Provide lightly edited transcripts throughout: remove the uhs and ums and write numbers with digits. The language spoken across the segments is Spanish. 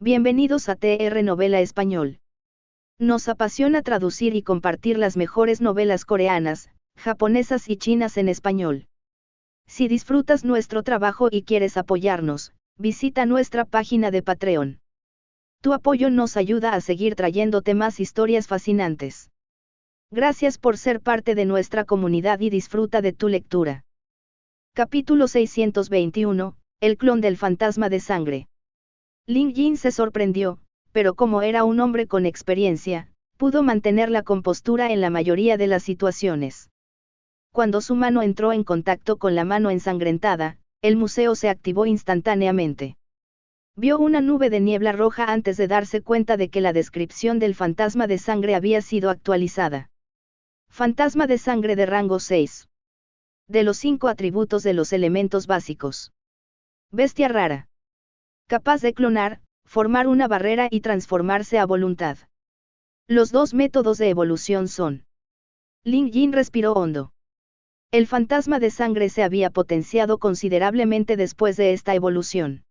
Bienvenidos a TR Novela Español. Nos apasiona traducir y compartir las mejores novelas coreanas, japonesas y chinas en español. Si disfrutas nuestro trabajo y quieres apoyarnos, visita nuestra página de Patreon. Tu apoyo nos ayuda a seguir trayéndote más historias fascinantes. Gracias por ser parte de nuestra comunidad y disfruta de tu lectura. Capítulo 621, El clon del fantasma de sangre. Ling Jin se sorprendió, pero como era un hombre con experiencia, pudo mantener la compostura en la mayoría de las situaciones. Cuando su mano entró en contacto con la mano ensangrentada, el museo se activó instantáneamente. Vio una nube de niebla roja antes de darse cuenta de que la descripción del fantasma de sangre había sido actualizada. Fantasma de sangre de rango 6. De los 5 atributos de los elementos básicos. Bestia rara. Capaz de clonar, formar una barrera y transformarse a voluntad. Los dos métodos de evolución son. Ling Jin respiró hondo. El fantasma de sangre se había potenciado considerablemente después de esta evolución.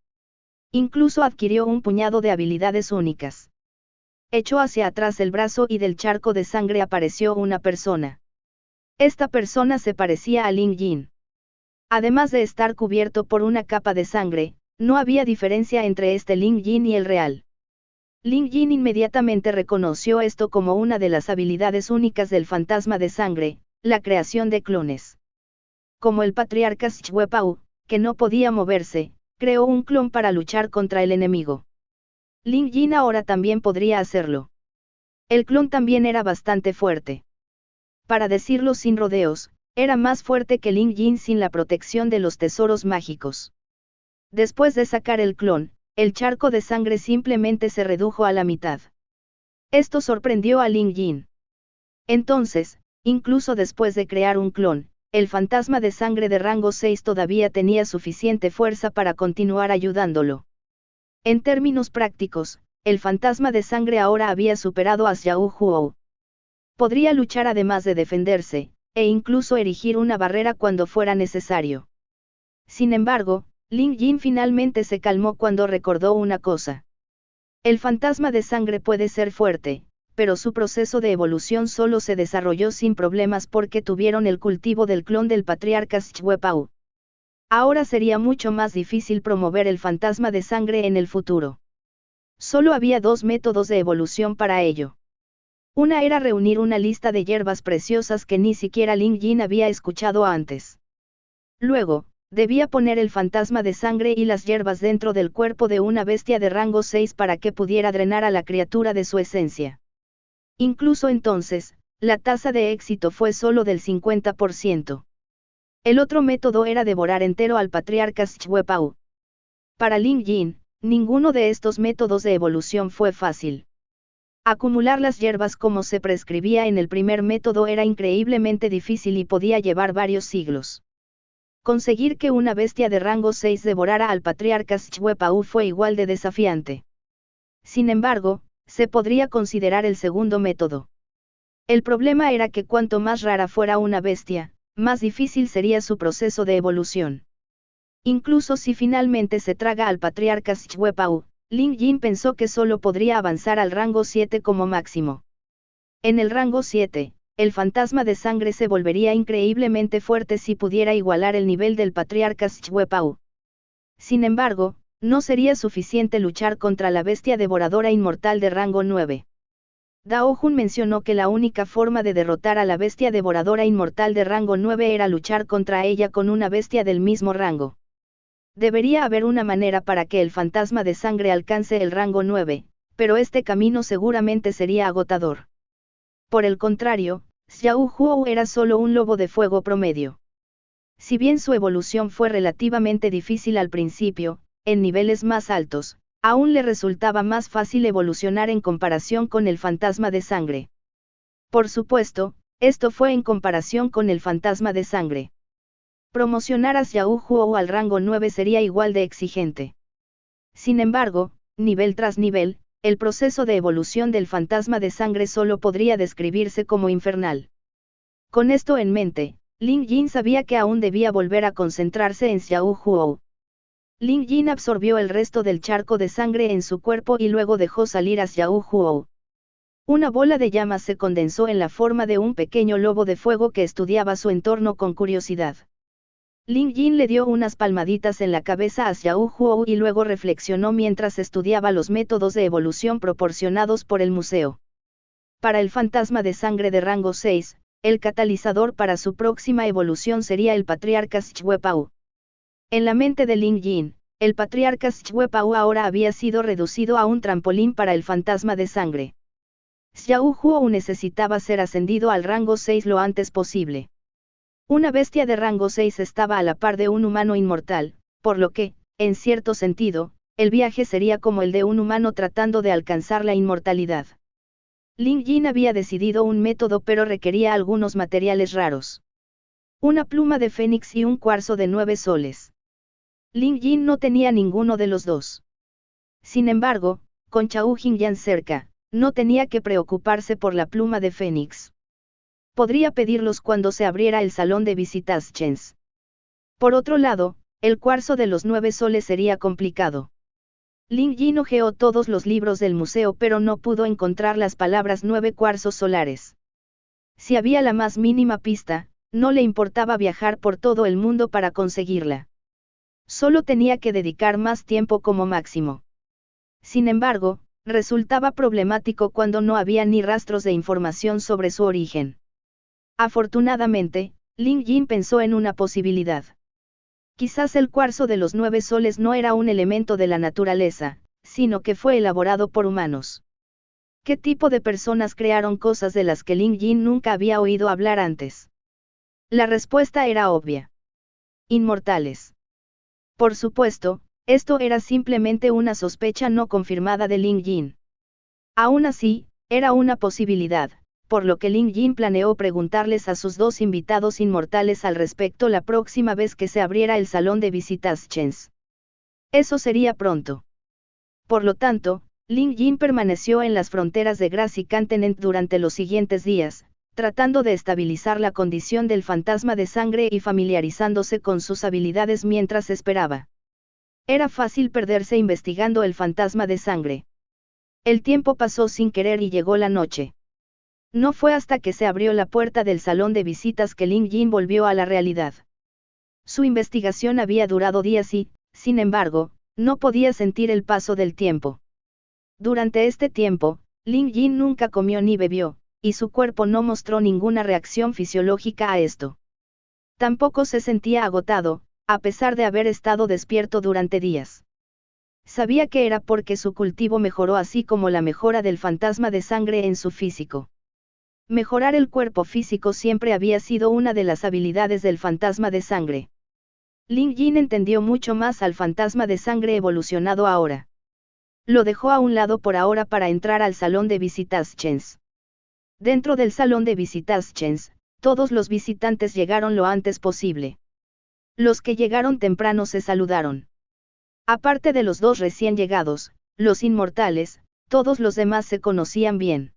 Incluso adquirió un puñado de habilidades únicas. Echó hacia atrás el brazo y del charco de sangre apareció una persona. Esta persona se parecía a Ling Jin. Además de estar cubierto por una capa de sangre, no había diferencia entre este Ling Jin y el real. Ling Jin inmediatamente reconoció esto como una de las habilidades únicas del fantasma de sangre, la creación de clones. Como el patriarca Shwepao, que no podía moverse, creó un clon para luchar contra el enemigo. Ling Jin ahora también podría hacerlo. El clon también era bastante fuerte. Para decirlo sin rodeos, era más fuerte que Ling Jin sin la protección de los tesoros mágicos. Después de sacar el clon, el charco de sangre simplemente se redujo a la mitad. Esto sorprendió a Ling Jin. Entonces, incluso después de crear un clon, el fantasma de sangre de rango 6 todavía tenía suficiente fuerza para continuar ayudándolo. En términos prácticos, el fantasma de sangre ahora había superado a Xiao Huo. Podría luchar además de defenderse, e incluso erigir una barrera cuando fuera necesario. Sin embargo, Ling Jin finalmente se calmó cuando recordó una cosa. El fantasma de sangre puede ser fuerte, pero su proceso de evolución solo se desarrolló sin problemas porque tuvieron el cultivo del clon del patriarca Shwepao. Ahora sería mucho más difícil promover el fantasma de sangre en el futuro. Solo había dos métodos de evolución para ello. Una era reunir una lista de hierbas preciosas que ni siquiera Ling Jin había escuchado antes. Luego, debía poner el fantasma de sangre y las hierbas dentro del cuerpo de una bestia de rango 6 para que pudiera drenar a la criatura de su esencia. Incluso entonces, la tasa de éxito fue solo del 50%. El otro método era devorar entero al patriarca Shwepao. Para Ling Jin, ninguno de estos métodos de evolución fue fácil. Acumular las hierbas como se prescribía en el primer método era increíblemente difícil y podía llevar varios siglos. Conseguir que una bestia de rango 6 devorara al patriarca Shwepao fue igual de desafiante. Sin embargo, se podría considerar el segundo método. El problema era que cuanto más rara fuera una bestia, más difícil sería su proceso de evolución. Incluso si finalmente se traga al patriarca Shwepao, Ling Jin pensó que solo podría avanzar al rango 7 como máximo. En el rango 7, el fantasma de sangre se volvería increíblemente fuerte si pudiera igualar el nivel del patriarca Shwepao. Sin embargo, no sería suficiente luchar contra la bestia devoradora inmortal de rango 9. Dao Jun mencionó que la única forma de derrotar a la bestia devoradora inmortal de rango 9 era luchar contra ella con una bestia del mismo rango. Debería haber una manera para que el fantasma de sangre alcance el rango 9, pero este camino seguramente sería agotador. Por el contrario, Xiao Huo era solo un lobo de fuego promedio. Si bien su evolución fue relativamente difícil al principio, en niveles más altos, aún le resultaba más fácil evolucionar en comparación con el fantasma de sangre. Por supuesto, esto fue en comparación con el fantasma de sangre. Promocionar a Xiao Huo al rango 9 sería igual de exigente. Sin embargo, nivel tras nivel, el proceso de evolución del fantasma de sangre solo podría describirse como infernal. Con esto en mente, Ling Jin sabía que aún debía volver a concentrarse en Xiao Huo. Ling Jin absorbió el resto del charco de sangre en su cuerpo y luego dejó salir a Xiao Huo. Una bola de llamas se condensó en la forma de un pequeño lobo de fuego que estudiaba su entorno con curiosidad. Ling Jin le dio unas palmaditas en la cabeza a Xiao Huo y luego reflexionó mientras estudiaba los métodos de evolución proporcionados por el museo. Para el fantasma de sangre de rango 6, el catalizador para su próxima evolución sería el patriarca Shwepao. En la mente de Ling Jin, el patriarca Shwepao ahora había sido reducido a un trampolín para el fantasma de sangre. Xiao Huo necesitaba ser ascendido al rango 6 lo antes posible. Una bestia de rango 6 estaba a la par de un humano inmortal, por lo que, en cierto sentido, el viaje sería como el de un humano tratando de alcanzar la inmortalidad. Ling Jin había decidido un método pero requería algunos materiales raros. Una pluma de fénix y un cuarzo de 9 soles. Ling Jin no tenía ninguno de los dos. Sin embargo, con Chao Jingyan cerca, no tenía que preocuparse por la pluma de fénix. Podría pedirlos cuando se abriera el salón de visitas Chens. Por otro lado, el cuarzo de los 9 soles sería complicado. Ling Jin hojeó todos los libros del museo pero no pudo encontrar las palabras 9 cuarzos solares. Si había la más mínima pista, no le importaba viajar por todo el mundo para conseguirla. Solo tenía que dedicar más tiempo como máximo. Sin embargo, resultaba problemático cuando no había ni rastros de información sobre su origen. Afortunadamente, Ling Jin pensó en una posibilidad. Quizás el cuarzo de los 9 soles no era un elemento de la naturaleza, sino que fue elaborado por humanos. ¿Qué tipo de personas crearon cosas de las que Ling Jin nunca había oído hablar antes? La respuesta era obvia. Inmortales. Por supuesto, esto era simplemente una sospecha no confirmada de Ling Jin. Aún así, era una posibilidad, por lo que Ling Jin planeó preguntarles a sus dos invitados inmortales al respecto la próxima vez que se abriera el salón de visitas Chens. Eso sería pronto. Por lo tanto, Ling Jin permaneció en las fronteras de Grassy Continent durante los siguientes días, tratando de estabilizar la condición del fantasma de sangre y familiarizándose con sus habilidades mientras esperaba. Era fácil perderse investigando el fantasma de sangre. El tiempo pasó sin querer y llegó la noche. No fue hasta que se abrió la puerta del salón de visitas que Ling Jin volvió a la realidad. Su investigación había durado días y, sin embargo, no podía sentir el paso del tiempo. Durante este tiempo, Ling Jin nunca comió ni bebió, y su cuerpo no mostró ninguna reacción fisiológica a esto. Tampoco se sentía agotado, a pesar de haber estado despierto durante días. Sabía que era porque su cultivo mejoró así como la mejora del fantasma de sangre en su físico. Mejorar el cuerpo físico siempre había sido una de las habilidades del fantasma de sangre. Ling Jin entendió mucho más al fantasma de sangre evolucionado ahora. Lo dejó a un lado por ahora para entrar al salón de visitas Chens. Dentro del salón de visitas Chens, todos los visitantes llegaron lo antes posible. Los que llegaron temprano se saludaron. Aparte de los dos recién llegados, los inmortales, todos los demás se conocían bien.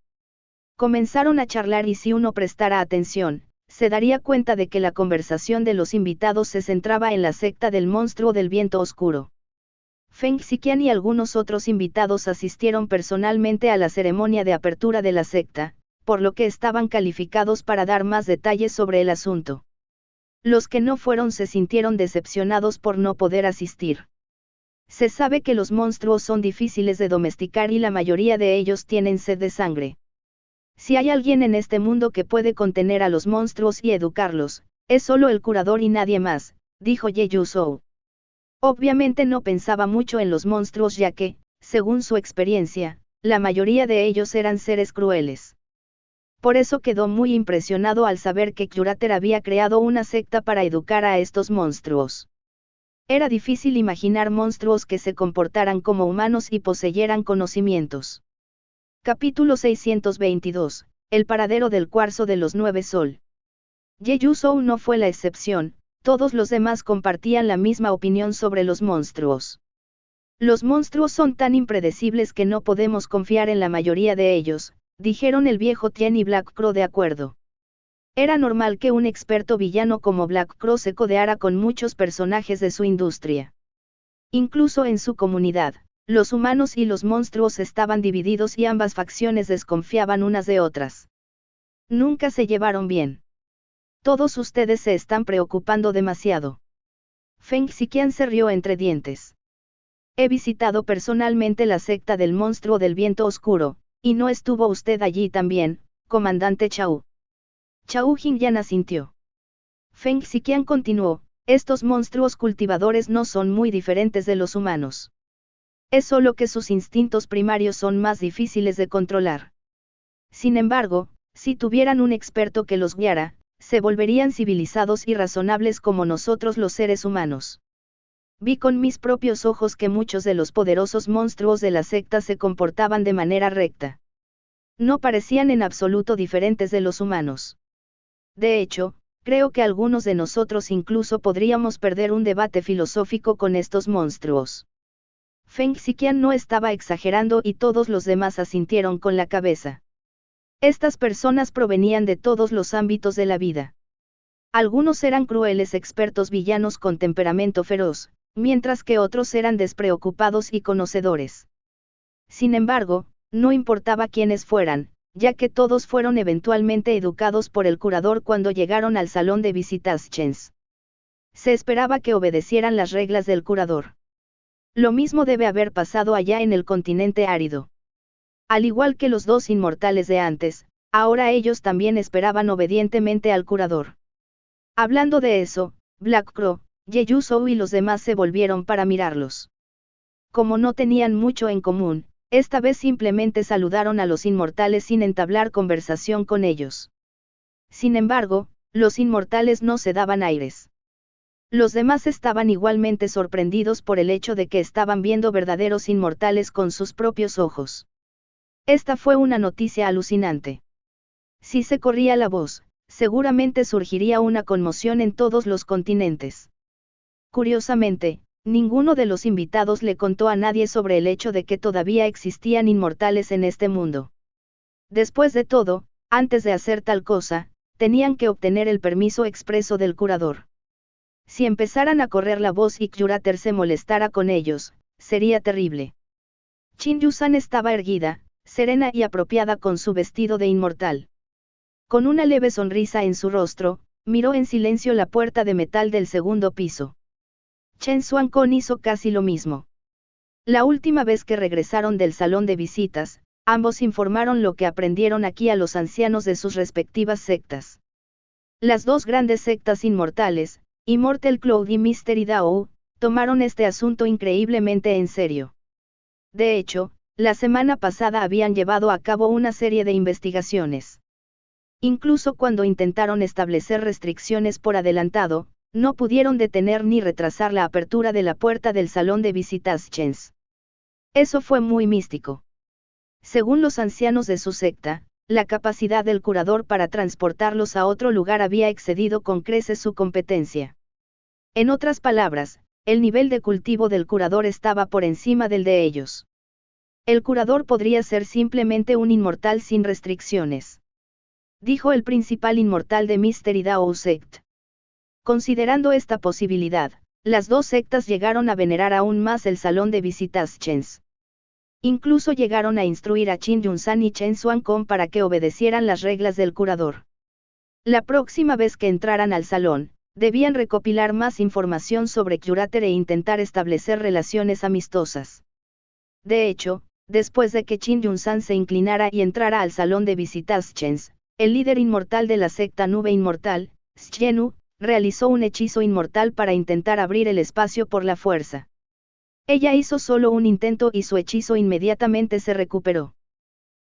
Comenzaron a charlar y si uno prestara atención, se daría cuenta de que la conversación de los invitados se centraba en la secta del monstruo del viento oscuro. Feng Xiqian y algunos otros invitados asistieron personalmente a la ceremonia de apertura de la secta, por lo que estaban calificados para dar más detalles sobre el asunto. Los que no fueron se sintieron decepcionados por no poder asistir. Se sabe que los monstruos son difíciles de domesticar y la mayoría de ellos tienen sed de sangre. Si hay alguien en este mundo que puede contener a los monstruos y educarlos, es solo el curador y nadie más, dijo Ye Yuzhou. Obviamente no pensaba mucho en los monstruos ya que, según su experiencia, la mayoría de ellos eran seres crueles. Por eso quedó muy impresionado al saber que Curater había creado una secta para educar a estos monstruos. Era difícil imaginar monstruos que se comportaran como humanos y poseyeran conocimientos. Capítulo 622, El paradero del cuarzo de los 9 sol. Ye Yuzhou no fue la excepción, todos los demás compartían la misma opinión sobre los monstruos. Los monstruos son tan impredecibles que no podemos confiar en la mayoría de ellos, dijeron el viejo Tien y Black Crow de acuerdo. Era normal que un experto villano como Black Crow se codeara con muchos personajes de su industria. Incluso en su comunidad, los humanos y los monstruos estaban divididos y ambas facciones desconfiaban unas de otras. Nunca se llevaron bien. Todos ustedes se están preocupando demasiado. Feng Xiqian se rió entre dientes. He visitado personalmente la secta del monstruo del viento oscuro, y no estuvo usted allí también, comandante Chao. Chao Jingyan asintió. Feng Xiqian continuó, estos monstruos cultivadores no son muy diferentes de los humanos. Es solo que sus instintos primarios son más difíciles de controlar. Sin embargo, si tuvieran un experto que los guiara, se volverían civilizados y razonables como nosotros los seres humanos. Vi con mis propios ojos que muchos de los poderosos monstruos de la secta se comportaban de manera recta. No parecían en absoluto diferentes de los humanos. De hecho, creo que algunos de nosotros incluso podríamos perder un debate filosófico con estos monstruos. Feng Xiqian no estaba exagerando y todos los demás asintieron con la cabeza. Estas personas provenían de todos los ámbitos de la vida. Algunos eran crueles expertos villanos con temperamento feroz, mientras que otros eran despreocupados y conocedores. Sin embargo, no importaba quiénes fueran, ya que todos fueron eventualmente educados por el curador cuando llegaron al salón de visitas Chens. Se esperaba que obedecieran las reglas del curador. Lo mismo debe haber pasado allá en el continente árido. Al igual que los dos inmortales de antes, ahora ellos también esperaban obedientemente al curador. Hablando de eso, Black Crow, Ye Shou y los demás se volvieron para mirarlos. Como no tenían mucho en común, esta vez simplemente saludaron a los inmortales sin entablar conversación con ellos. Sin embargo, los inmortales no se daban aires. Los demás estaban igualmente sorprendidos por el hecho de que estaban viendo verdaderos inmortales con sus propios ojos. Esta fue una noticia alucinante. Si se corría la voz, seguramente surgiría una conmoción en todos los continentes. Curiosamente, ninguno de los invitados le contó a nadie sobre el hecho de que todavía existían inmortales en este mundo. Después de todo, antes de hacer tal cosa, tenían que obtener el permiso expreso del curador. Si empezaran a correr la voz y Kyurater se molestara con ellos, sería terrible. Qin Yusan estaba erguida, serena y apropiada con su vestido de inmortal. Con una leve sonrisa en su rostro, miró en silencio la puerta de metal del segundo piso. Chen Xuancon hizo casi lo mismo. La última vez que regresaron del salón de visitas, ambos informaron lo que aprendieron aquí a los ancianos de sus respectivas sectas. Las dos grandes sectas inmortales, Immortal Cloud y Mystery Dao, tomaron este asunto increíblemente en serio. De hecho, la semana pasada habían llevado a cabo una serie de investigaciones. Incluso cuando intentaron establecer restricciones por adelantado, no pudieron detener ni retrasar la apertura de la puerta del salón de visitas Chens. Eso fue muy místico. Según los ancianos de su secta, la capacidad del curador para transportarlos a otro lugar había excedido con creces su competencia. En otras palabras, el nivel de cultivo del curador estaba por encima del de ellos. El curador podría ser simplemente un inmortal sin restricciones, dijo el principal inmortal de Mystery Dao Sect. Considerando esta posibilidad, las dos sectas llegaron a venerar aún más el salón de visitas Chens. Incluso llegaron a instruir a Qin Yunsan y Chen Xuancon para que obedecieran las reglas del curador. La próxima vez que entraran al salón, debían recopilar más información sobre Kyurater e intentar establecer relaciones amistosas. De hecho, después de que Qin Yunsan se inclinara y entrara al salón de visitas Chens, el líder inmortal de la secta Nube Inmortal, Xienu, realizó un hechizo inmortal para intentar abrir el espacio por la fuerza. Ella hizo solo un intento y su hechizo inmediatamente se recuperó.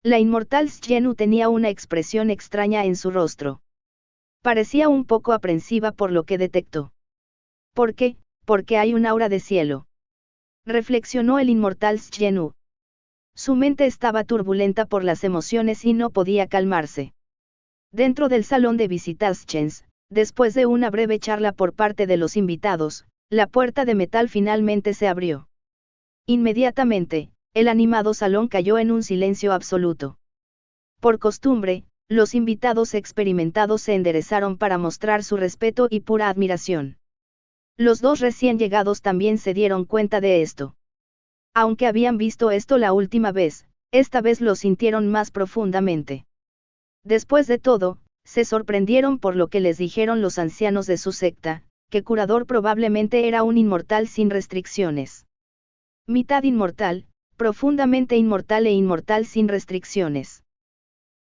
La inmortal Xienu tenía una expresión extraña en su rostro. Parecía un poco aprensiva por lo que detectó. ¿Por qué? Porque hay un aura de cielo. Reflexionó el inmortal Xienu. Su mente estaba turbulenta por las emociones y no podía calmarse. Dentro del salón de visitas Chens, después de una breve charla por parte de los invitados, la puerta de metal finalmente se abrió. Inmediatamente, el animado salón cayó en un silencio absoluto. Por costumbre, los invitados experimentados se enderezaron para mostrar su respeto y pura admiración. Los dos recién llegados también se dieron cuenta de esto. Aunque habían visto esto la última vez, esta vez lo sintieron más profundamente. Después de todo, se sorprendieron por lo que les dijeron los ancianos de su secta, que Curador probablemente era un inmortal sin restricciones. Mitad inmortal, profundamente inmortal e inmortal sin restricciones.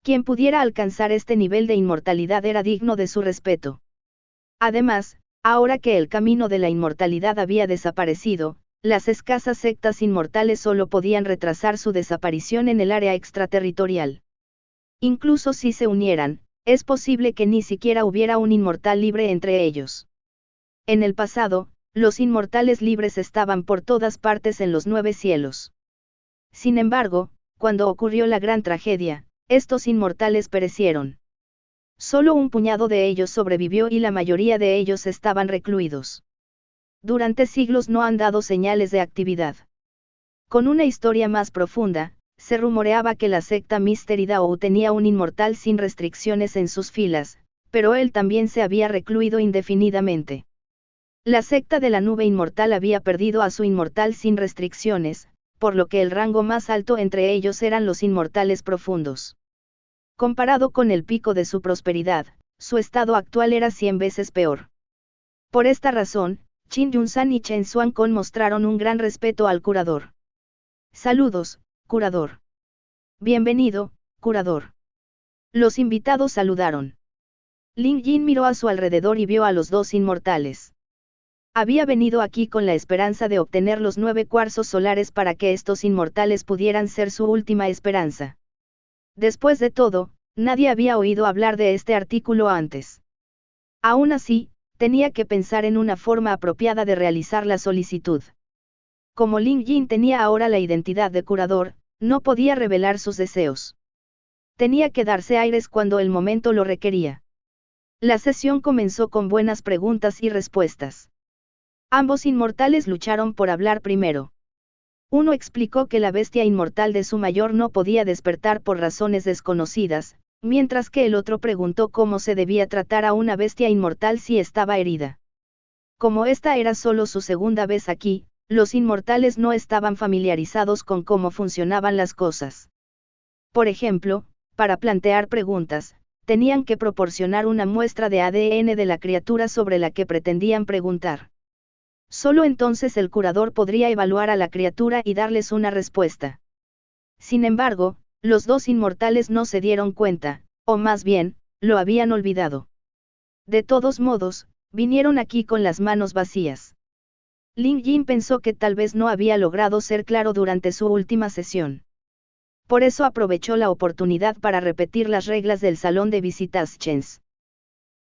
Quien pudiera alcanzar este nivel de inmortalidad era digno de su respeto. Además, ahora que el camino de la inmortalidad había desaparecido, las escasas sectas inmortales solo podían retrasar su desaparición en el área extraterritorial. Incluso si se unieran, es posible que ni siquiera hubiera un inmortal libre entre ellos. En el pasado, los inmortales libres estaban por todas partes en los 9 cielos. Sin embargo, cuando ocurrió la gran tragedia, estos inmortales perecieron. Solo un puñado de ellos sobrevivió y la mayoría de ellos estaban recluidos. Durante siglos no han dado señales de actividad. Con una historia más profunda, se rumoreaba que la secta Mystery Dao tenía un inmortal sin restricciones en sus filas, pero él también se había recluido indefinidamente. La secta de la nube inmortal había perdido a su inmortal sin restricciones, por lo que el rango más alto entre ellos eran los inmortales profundos. Comparado con el pico de su prosperidad, su estado actual era 100 veces peor. Por esta razón, Qin Yunsan y Chen Xuancon mostraron un gran respeto al curador. Saludos, curador. Bienvenido, curador. Los invitados saludaron. Ling Yin miró a su alrededor y vio a los dos inmortales. Había venido aquí con la esperanza de obtener los 9 cuarzos solares para que estos inmortales pudieran ser su última esperanza. Después de todo, nadie había oído hablar de este artículo antes. Aún así, tenía que pensar en una forma apropiada de realizar la solicitud. Como Ling Yin tenía ahora la identidad de curador, no podía revelar sus deseos. Tenía que darse aires cuando el momento lo requería. La sesión comenzó con buenas preguntas y respuestas. Ambos inmortales lucharon por hablar primero. Uno explicó que la bestia inmortal de su mayor no podía despertar por razones desconocidas, mientras que el otro preguntó cómo se debía tratar a una bestia inmortal si estaba herida. Como esta era solo su segunda vez aquí, los inmortales no estaban familiarizados con cómo funcionaban las cosas. Por ejemplo, para plantear preguntas, tenían que proporcionar una muestra de ADN de la criatura sobre la que pretendían preguntar. Solo entonces el curador podría evaluar a la criatura y darles una respuesta. Sin embargo, los dos inmortales no se dieron cuenta, o más bien, lo habían olvidado. De todos modos, vinieron aquí con las manos vacías. Ling Yin pensó que tal vez no había logrado ser claro durante su última sesión. Por eso aprovechó la oportunidad para repetir las reglas del salón de visitations.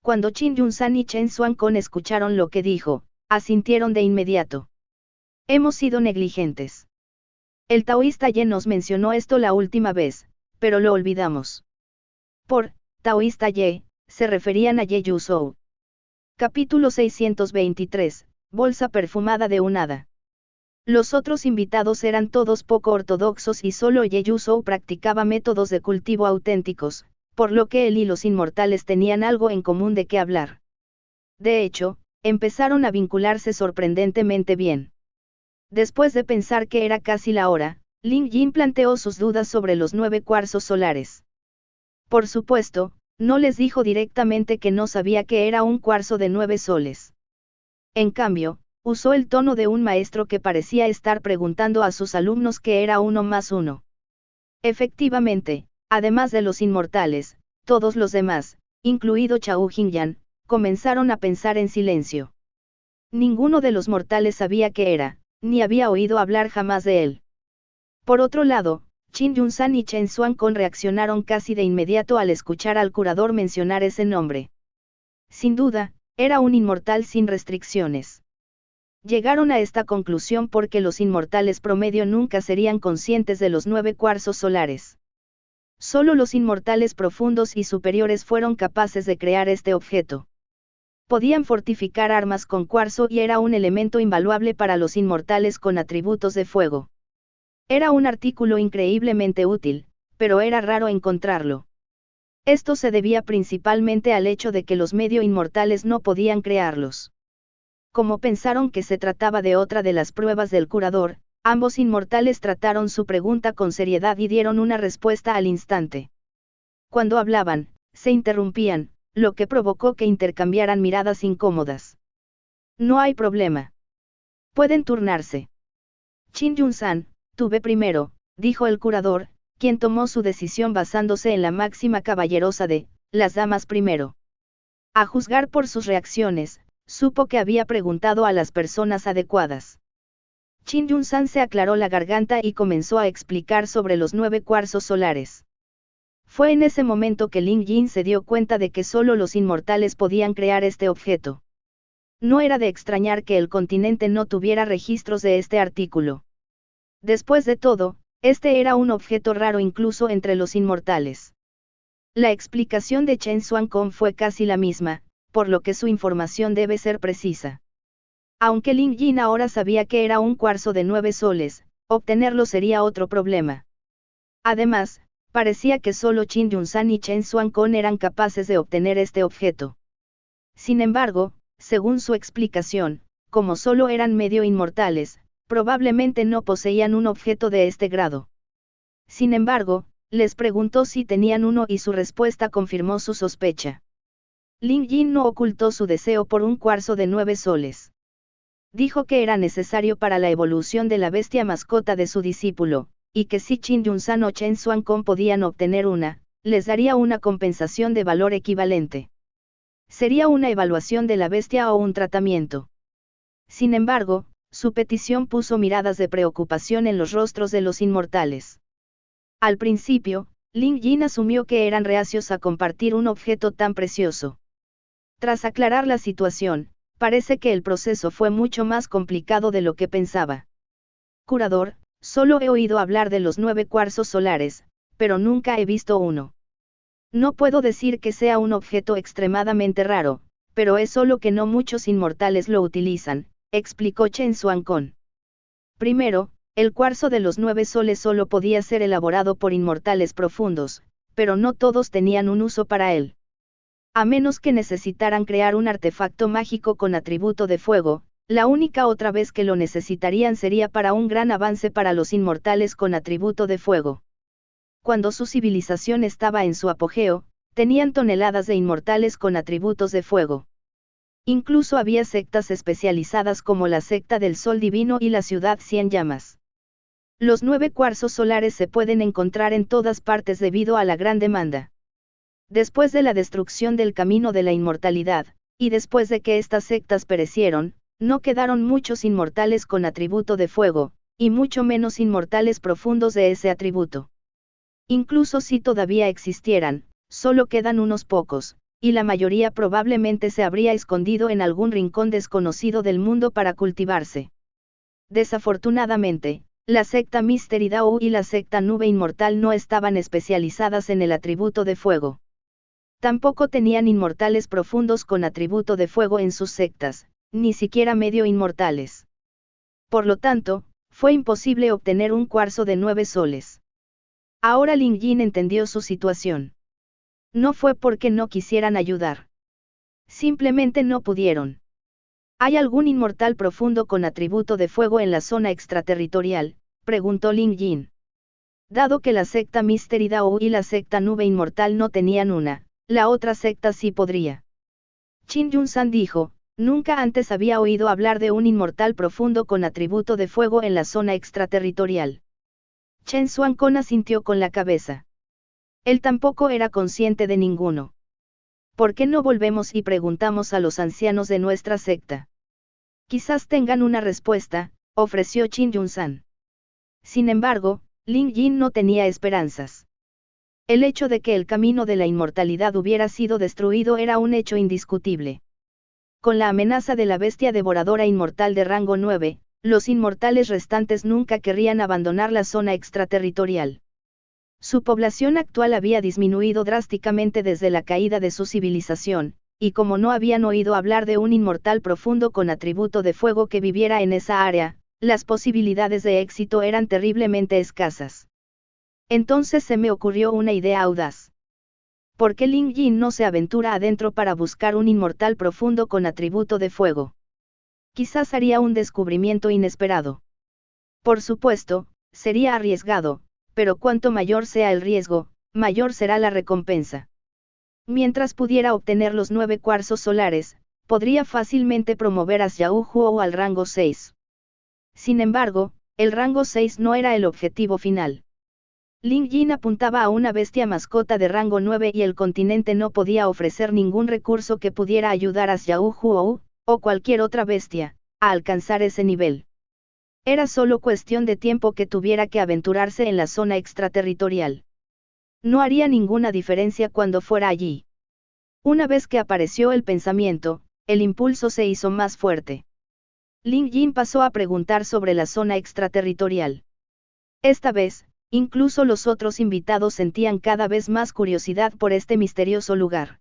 Cuando Qin Yunsan y Chen Xuancon escucharon lo que dijo, asintieron de inmediato. Hemos sido negligentes. El taoísta Ye nos mencionó esto la última vez, pero lo olvidamos. Por taoísta Ye, se referían a Ye Yuzhou. Capítulo 623, Bolsa perfumada de un hada. Los otros invitados eran todos poco ortodoxos y solo Ye Yuzhou practicaba métodos de cultivo auténticos, por lo que él y los inmortales tenían algo en común de qué hablar. De hecho, empezaron a vincularse sorprendentemente bien. Después de pensar que era casi la hora, Ling Yin planteó sus dudas sobre los 9 cuarzos solares. Por supuesto, no les dijo directamente que no sabía que era un cuarzo de 9 soles. En cambio, usó el tono de un maestro que parecía estar preguntando a sus alumnos qué era 1 más 1. Efectivamente, además de los inmortales, todos los demás, incluido Chao Jingyan, comenzaron a pensar en silencio. Ninguno de los mortales sabía qué era, ni había oído hablar jamás de él. Por otro lado, Qin Yunsan y Chen Xuancon reaccionaron casi de inmediato al escuchar al curador mencionar ese nombre. Sin duda, era un inmortal sin restricciones. Llegaron a esta conclusión porque los inmortales promedio nunca serían conscientes de los 9 cuarzos solares. Solo los inmortales profundos y superiores fueron capaces de crear este objeto. Podían fortificar armas con cuarzo y era un elemento invaluable para los inmortales con atributos de fuego. Era un artículo increíblemente útil, pero era raro encontrarlo. Esto se debía principalmente al hecho de que los medio inmortales no podían crearlos. Como pensaron que se trataba de otra de las pruebas del curador, ambos inmortales trataron su pregunta con seriedad y dieron una respuesta al instante. Cuando hablaban, se interrumpían, lo que provocó que intercambiaran miradas incómodas. No hay problema. Pueden turnarse. Chin Yun-san, tú ve primero, dijo el curador, quien tomó su decisión basándose en la máxima caballerosa de, las damas primero. A juzgar por sus reacciones, supo que había preguntado a las personas adecuadas. Chin Yun-san se aclaró la garganta y comenzó a explicar sobre los 9 cuarzos solares. Fue en ese momento que Lin Jin se dio cuenta de que solo los inmortales podían crear este objeto. No era de extrañar que el continente no tuviera registros de este artículo. Después de todo, este era un objeto raro incluso entre los inmortales. La explicación de Chen Xuancong fue casi la misma, por lo que su información debe ser precisa. Aunque Lin Jin ahora sabía que era un cuarzo de 9 soles, obtenerlo sería otro problema. Además, parecía que solo Qin Yunsan y Chen Xuancong eran capaces de obtener este objeto. Sin embargo, según su explicación, como solo eran medio inmortales, probablemente no poseían un objeto de este grado. Sin embargo, les preguntó si tenían uno y su respuesta confirmó su sospecha. Lin Jin no ocultó su deseo por un cuarzo de 9 soles. Dijo que era necesario para la evolución de la bestia mascota de su discípulo, y que si Qin Yunsan o Chen Xuancong podían obtener una, les daría una compensación de valor equivalente. Sería una evaluación de la bestia o un tratamiento. Sin embargo, su petición puso miradas de preocupación en los rostros de los inmortales. Al principio, Lin Jin asumió que eran reacios a compartir un objeto tan precioso. Tras aclarar la situación, parece que el proceso fue mucho más complicado de lo que pensaba. Curador, solo he oído hablar de los 9 cuarzos solares, pero nunca he visto uno. No puedo decir que sea un objeto extremadamente raro, pero es solo que no muchos inmortales lo utilizan, explicó Chen Xuancong. Primero, el cuarzo de los 9 soles solo podía ser elaborado por inmortales profundos, pero no todos tenían un uso para él. A menos que necesitaran crear un artefacto mágico con atributo de fuego, la única otra vez que lo necesitarían sería para un gran avance para los inmortales con atributo de fuego. Cuando su civilización estaba en su apogeo, tenían toneladas de inmortales con atributos de fuego. Incluso había sectas especializadas como la secta del Sol Divino y la Ciudad Cien Llamas. Los 9 cuarzos solares se pueden encontrar en todas partes debido a la gran demanda. Después de la destrucción del camino de la inmortalidad, y después de que estas sectas perecieron, no quedaron muchos inmortales con atributo de fuego, y mucho menos inmortales profundos de ese atributo. Incluso si todavía existieran, solo quedan unos pocos, y la mayoría probablemente se habría escondido en algún rincón desconocido del mundo para cultivarse. Desafortunadamente, la secta Mystery Dao y la secta Nube Inmortal no estaban especializadas en el atributo de fuego. Tampoco tenían inmortales profundos con atributo de fuego en sus sectas, ni siquiera medio inmortales. Por lo tanto, fue imposible obtener un cuarzo de 9 soles. Ahora Lin Jin entendió su situación. No fue porque no quisieran ayudar. Simplemente no pudieron. ¿Hay algún inmortal profundo con atributo de fuego en la zona extraterritorial?, preguntó Lin Jin. Dado que la secta Mystery Dao y la secta Nube Inmortal no tenían una, la otra secta sí podría. Qin Yunsan dijo, nunca antes había oído hablar de un inmortal profundo con atributo de fuego en la zona extraterritorial. Chen Xuancong asintió con la cabeza. Él tampoco era consciente de ninguno. ¿Por qué no volvemos y preguntamos a los ancianos de nuestra secta? Quizás tengan una respuesta, ofreció Qin Yunsan. Sin embargo, Lin Jin no tenía esperanzas. El hecho de que el camino de la inmortalidad hubiera sido destruido era un hecho indiscutible. Con la amenaza de la bestia devoradora inmortal de rango 9, los inmortales restantes nunca querrían abandonar la zona extraterritorial. Su población actual había disminuido drásticamente desde la caída de su civilización, y como no habían oído hablar de un inmortal profundo con atributo de fuego que viviera en esa área, las posibilidades de éxito eran terriblemente escasas. Entonces se me ocurrió una idea audaz. ¿Por qué Lin Jin no se aventura adentro para buscar un inmortal profundo con atributo de fuego? Quizás haría un descubrimiento inesperado. Por supuesto, sería arriesgado, pero cuanto mayor sea el riesgo, mayor será la recompensa. Mientras pudiera obtener los 9 cuarzos solares, podría fácilmente promover a Xiao Huo al rango 6. Sin embargo, el rango 6 no era el objetivo final. Ling Jin apuntaba a una bestia mascota de rango 9 y el continente no podía ofrecer ningún recurso que pudiera ayudar a Xiao Huo, o cualquier otra bestia, a alcanzar ese nivel. Era solo cuestión de tiempo que tuviera que aventurarse en la zona extraterritorial. No haría ninguna diferencia cuando fuera allí. Una vez que apareció el pensamiento, el impulso se hizo más fuerte. Ling Jin pasó a preguntar sobre la zona extraterritorial. Esta vez, incluso los otros invitados sentían cada vez más curiosidad por este misterioso lugar.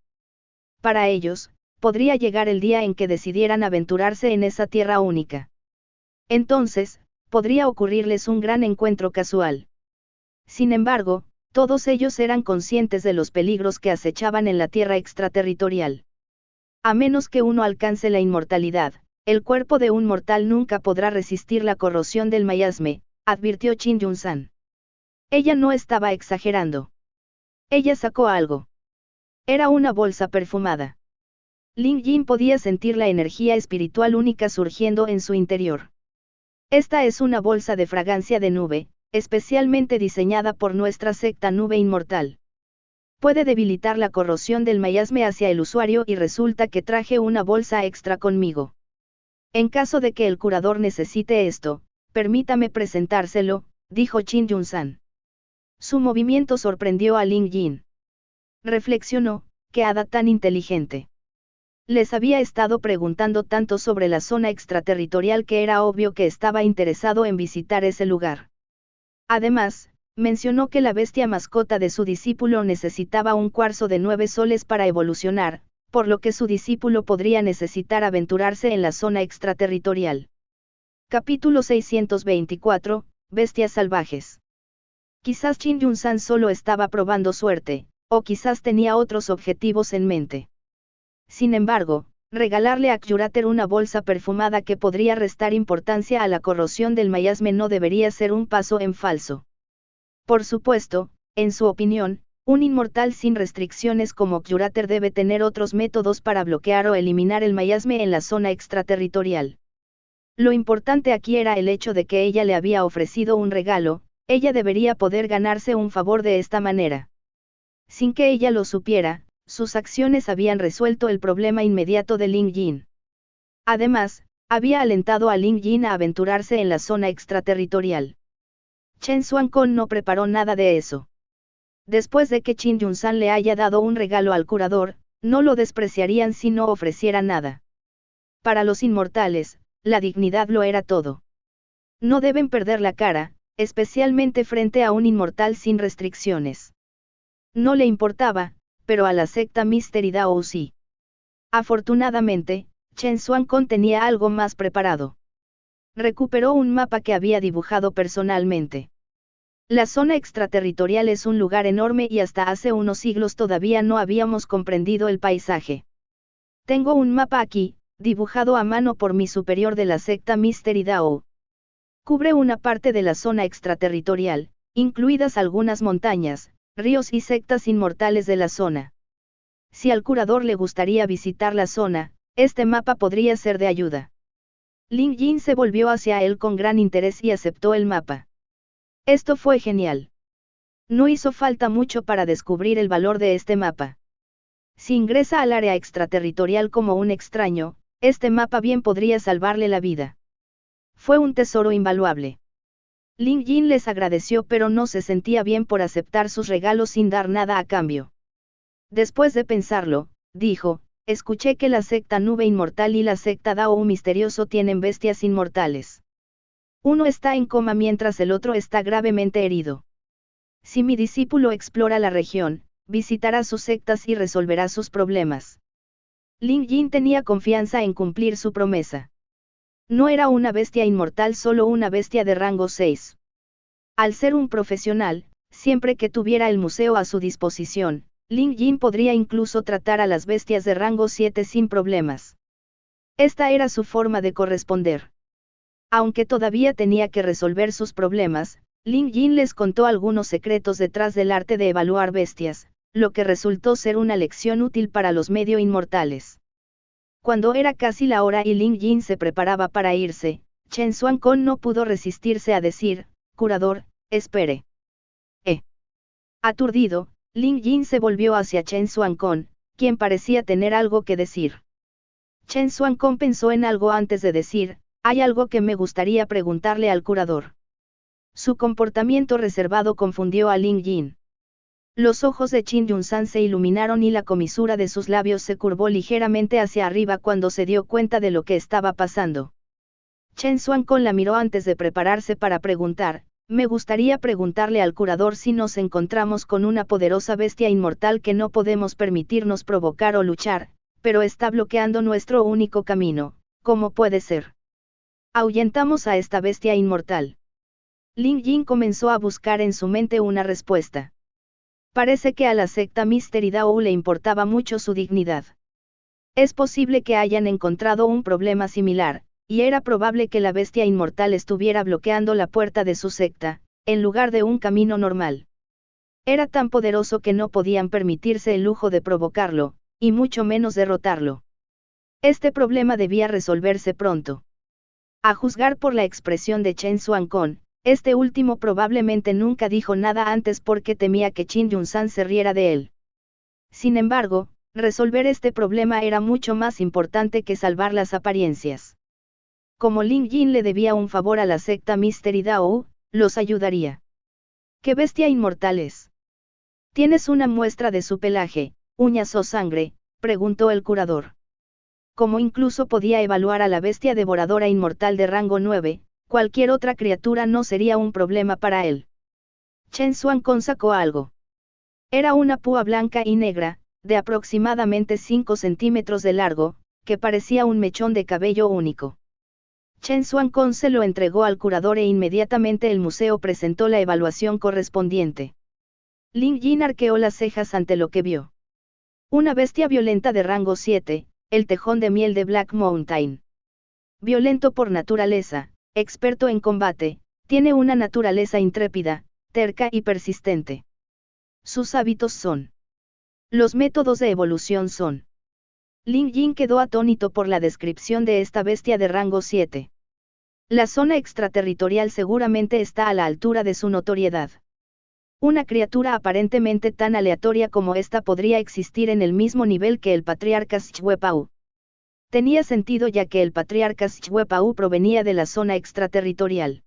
Para ellos, podría llegar el día en que decidieran aventurarse en esa tierra única. Entonces, podría ocurrirles un gran encuentro casual. Sin embargo, todos ellos eran conscientes de los peligros que acechaban en la tierra extraterritorial. A menos que uno alcance la inmortalidad, el cuerpo de un mortal nunca podrá resistir la corrosión del miasma, advirtió Qin Yunsan. Ella no estaba exagerando. Ella sacó algo. Era una bolsa perfumada. Ling Jin podía sentir la energía espiritual única surgiendo en su interior. Esta es una bolsa de fragancia de nube, especialmente diseñada por nuestra secta Nube Inmortal. Puede debilitar la corrosión del miasma hacia el usuario y resulta que traje una bolsa extra conmigo. En caso de que el curador necesite esto, permítame presentárselo, dijo Qin Yunsan. Su movimiento sorprendió a Ling Jin. Reflexionó, qué hada tan inteligente. Les había estado preguntando tanto sobre la zona extraterritorial que era obvio que estaba interesado en visitar ese lugar. Además, mencionó que la bestia mascota de su discípulo necesitaba un cuarzo de 9 soles para evolucionar, por lo que su discípulo podría necesitar aventurarse en la zona extraterritorial. Capítulo 624, Bestias salvajes. Quizás Qin Yunsan solo estaba probando suerte, o quizás tenía otros objetivos en mente. Sin embargo, regalarle a Kyurater una bolsa perfumada que podría restar importancia a la corrosión del miasma no debería ser un paso en falso. Por supuesto, en su opinión, un inmortal sin restricciones como Kyurater debe tener otros métodos para bloquear o eliminar el miasma en la zona extraterritorial. Lo importante aquí era el hecho de que ella le había ofrecido un regalo, ella debería poder ganarse un favor de esta manera. Sin que ella lo supiera, sus acciones habían resuelto el problema inmediato de Ling Jin. Además, había alentado a Ling Jin a aventurarse en la zona extraterritorial. Chen Xuancon no preparó nada de eso. Después de que Qin Yunsan le haya dado un regalo al curador, no lo despreciarían si no ofreciera nada. Para los inmortales, la dignidad lo era todo. No deben perder la cara, especialmente frente a un inmortal sin restricciones. No le importaba, pero a la secta Mystery Dao sí. Afortunadamente, Chen Xuancon tenía algo más preparado. Recuperó un mapa que había dibujado personalmente. La zona extraterritorial es un lugar enorme y hasta hace unos siglos todavía no habíamos comprendido el paisaje. Tengo un mapa aquí, dibujado a mano por mi superior de la secta Mystery Dao. Cubre una parte de la zona extraterritorial, incluidas algunas montañas, ríos y sectas inmortales de la zona. Si al curador le gustaría visitar la zona, este mapa podría ser de ayuda. Ling Jin se volvió hacia él con gran interés y aceptó el mapa. Esto fue genial. No hizo falta mucho para descubrir el valor de este mapa. Si ingresa al área extraterritorial como un extraño, este mapa bien podría salvarle la vida. Fue un tesoro invaluable. Ling Jin les agradeció pero no se sentía bien por aceptar sus regalos sin dar nada a cambio. Después de pensarlo, dijo, escuché que la secta Nube Inmortal y la secta Dao Misterioso tienen bestias inmortales. Uno está en coma mientras el otro está gravemente herido. Si mi discípulo explora la región, visitará sus sectas y resolverá sus problemas. Ling Jin tenía confianza en cumplir su promesa. No era una bestia inmortal, solo una bestia de rango 6. Al ser un profesional, siempre que tuviera el museo a su disposición, Ling Jin podría incluso tratar a las bestias de rango 7 sin problemas. Esta era su forma de corresponder. Aunque todavía tenía que resolver sus problemas, Ling Yin les contó algunos secretos detrás del arte de evaluar bestias, lo que resultó ser una lección útil para los medio inmortales. Cuando era casi la hora y Ling Yin se preparaba para irse, Chen Xuancon no pudo resistirse a decir, «Curador, espere». Aturdido, Ling Yin se volvió hacia Chen Xuancon, quien parecía tener algo que decir. Chen Xuancon pensó en algo antes de decir, «Hay algo que me gustaría preguntarle al curador». Su comportamiento reservado confundió a Ling Yin. Los ojos de Qin Yunsan se iluminaron y la comisura de sus labios se curvó ligeramente hacia arriba cuando se dio cuenta de lo que estaba pasando. Chen Xuancon la miró antes de prepararse para preguntar, «Me gustaría preguntarle al curador si nos encontramos con una poderosa bestia inmortal que no podemos permitirnos provocar o luchar, pero está bloqueando nuestro único camino, ¿cómo puede ser? Ahuyentamos a esta bestia inmortal». Ling Yin comenzó a buscar en su mente una respuesta. Parece que a la secta Mystery Dao le importaba mucho su dignidad. Es posible que hayan encontrado un problema similar, y era probable que la bestia inmortal estuviera bloqueando la puerta de su secta, en lugar de un camino normal. Era tan poderoso que no podían permitirse el lujo de provocarlo, y mucho menos derrotarlo. Este problema debía resolverse pronto. A juzgar por la expresión de Chen Xuancon, este último probablemente nunca dijo nada antes porque temía que Qin Yunsan se riera de él. Sin embargo, resolver este problema era mucho más importante que salvar las apariencias. Como Ling Yin le debía un favor a la secta Mystery Dao, los ayudaría. ¿Qué bestia inmortal es? ¿Tienes una muestra de su pelaje, uñas o sangre?, preguntó el curador. Como incluso podía evaluar a la bestia devoradora inmortal de rango 9, cualquier otra criatura no sería un problema para él. Chen Xuancon sacó algo. Era una púa blanca y negra, de aproximadamente 5 centímetros de largo, que parecía un mechón de cabello único. Chen Xuancon se lo entregó al curador e inmediatamente el museo presentó la evaluación correspondiente. Ling Yin arqueó las cejas ante lo que vio. Una bestia violenta de rango 7, el tejón de miel de Black Mountain. Violento por naturaleza, experto en combate, tiene una naturaleza intrépida, terca y persistente. Sus hábitos son. Los métodos de evolución son. Ling Yin quedó atónito por la descripción de esta bestia de rango 7. La zona extraterritorial seguramente está a la altura de su notoriedad. Una criatura aparentemente tan aleatoria como esta podría existir en el mismo nivel que el patriarca Xuepao. Tenía sentido ya que el patriarca Xuepao provenía de la zona extraterritorial.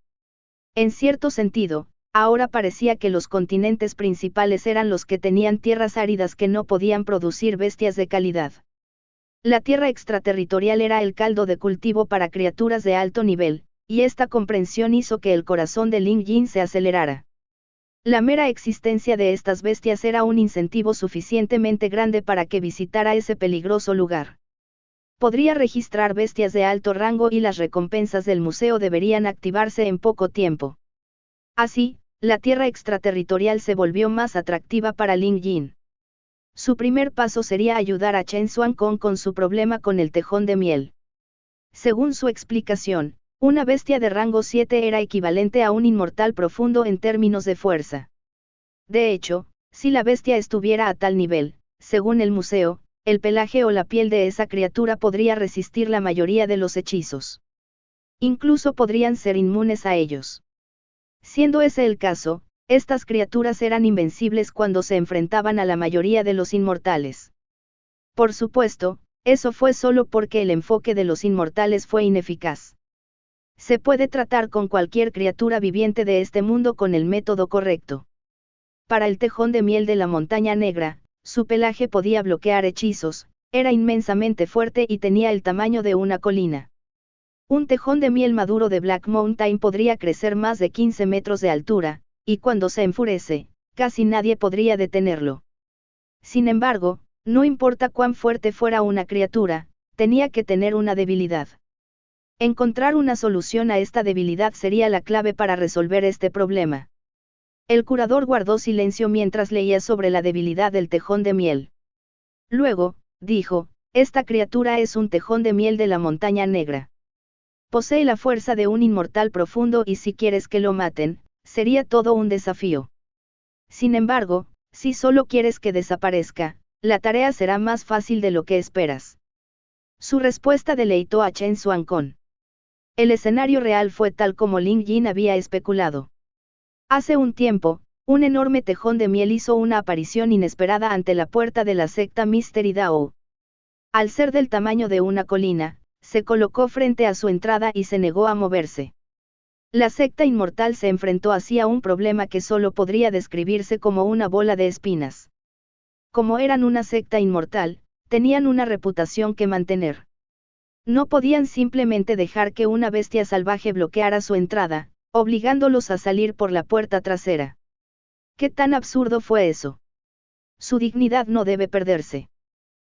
En cierto sentido, ahora parecía que los continentes principales eran los que tenían tierras áridas que no podían producir bestias de calidad. La tierra extraterritorial era el caldo de cultivo para criaturas de alto nivel, y esta comprensión hizo que el corazón de Ling Yin se acelerara. La mera existencia de estas bestias era un incentivo suficientemente grande para que visitara ese peligroso lugar. Podría registrar bestias de alto rango y las recompensas del museo deberían activarse en poco tiempo. Así, la tierra extraterritorial se volvió más atractiva para Ling Yin. Su primer paso sería ayudar a Chen Xuancon con su problema con el tejón de miel. Según su explicación, una bestia de rango 7 era equivalente a un inmortal profundo en términos de fuerza. De hecho, si la bestia estuviera a tal nivel, según el museo, el pelaje o la piel de esa criatura podría resistir la mayoría de los hechizos. Incluso podrían ser inmunes a ellos. Siendo ese el caso, estas criaturas eran invencibles cuando se enfrentaban a la mayoría de los inmortales. Por supuesto, eso fue solo porque el enfoque de los inmortales fue ineficaz. Se puede tratar con cualquier criatura viviente de este mundo con el método correcto. Para el tejón de miel de la montaña negra, su pelaje podía bloquear hechizos, era inmensamente fuerte y tenía el tamaño de una colina. Un tejón de miel maduro de Black Mountain podría crecer más de 15 metros de altura, y cuando se enfurece, casi nadie podría detenerlo. Sin embargo, no importa cuán fuerte fuera una criatura, tenía que tener una debilidad. Encontrar una solución a esta debilidad sería la clave para resolver este problema. El curador guardó silencio mientras leía sobre la debilidad del tejón de miel. Luego, dijo, esta criatura es un tejón de miel de la montaña negra. Posee la fuerza de un inmortal profundo y si quieres que lo maten, sería todo un desafío. Sin embargo, si solo quieres que desaparezca, la tarea será más fácil de lo que esperas. Su respuesta deleitó a Chen Xuancon. El escenario real fue tal como Ling Yin había especulado. Hace un tiempo, un enorme tejón de miel hizo una aparición inesperada ante la puerta de la secta Mystery Dao. Al ser del tamaño de una colina, se colocó frente a su entrada y se negó a moverse. La secta inmortal se enfrentó así a un problema que solo podría describirse como una bola de espinas. Como eran una secta inmortal, tenían una reputación que mantener. No podían simplemente dejar que una bestia salvaje bloqueara su entrada, obligándolos a salir por la puerta trasera. ¿Qué tan absurdo fue eso? Su dignidad no debe perderse.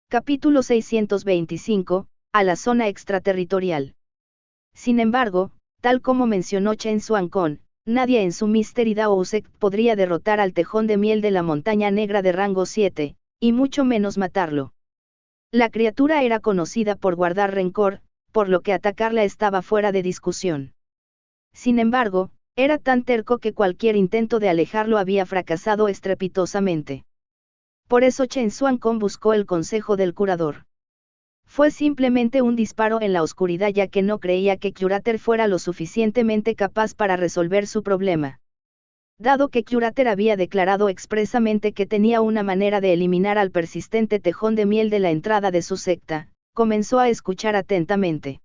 Capítulo 625, a la zona extraterritorial. Sin embargo, tal como mencionó Chen Xuancon, nadie en su Mystery Dao Sect podría derrotar al tejón de miel de la montaña negra de rango 7, y mucho menos matarlo. La criatura era conocida por guardar rencor, por lo que atacarla estaba fuera de discusión. Sin embargo, era tan terco que cualquier intento de alejarlo había fracasado estrepitosamente. Por eso Chen Xuancon buscó el consejo del curador. Fue simplemente un disparo en la oscuridad ya que no creía que Curater fuera lo suficientemente capaz para resolver su problema. Dado que Curater había declarado expresamente que tenía una manera de eliminar al persistente tejón de miel de la entrada de su secta, comenzó a escuchar atentamente.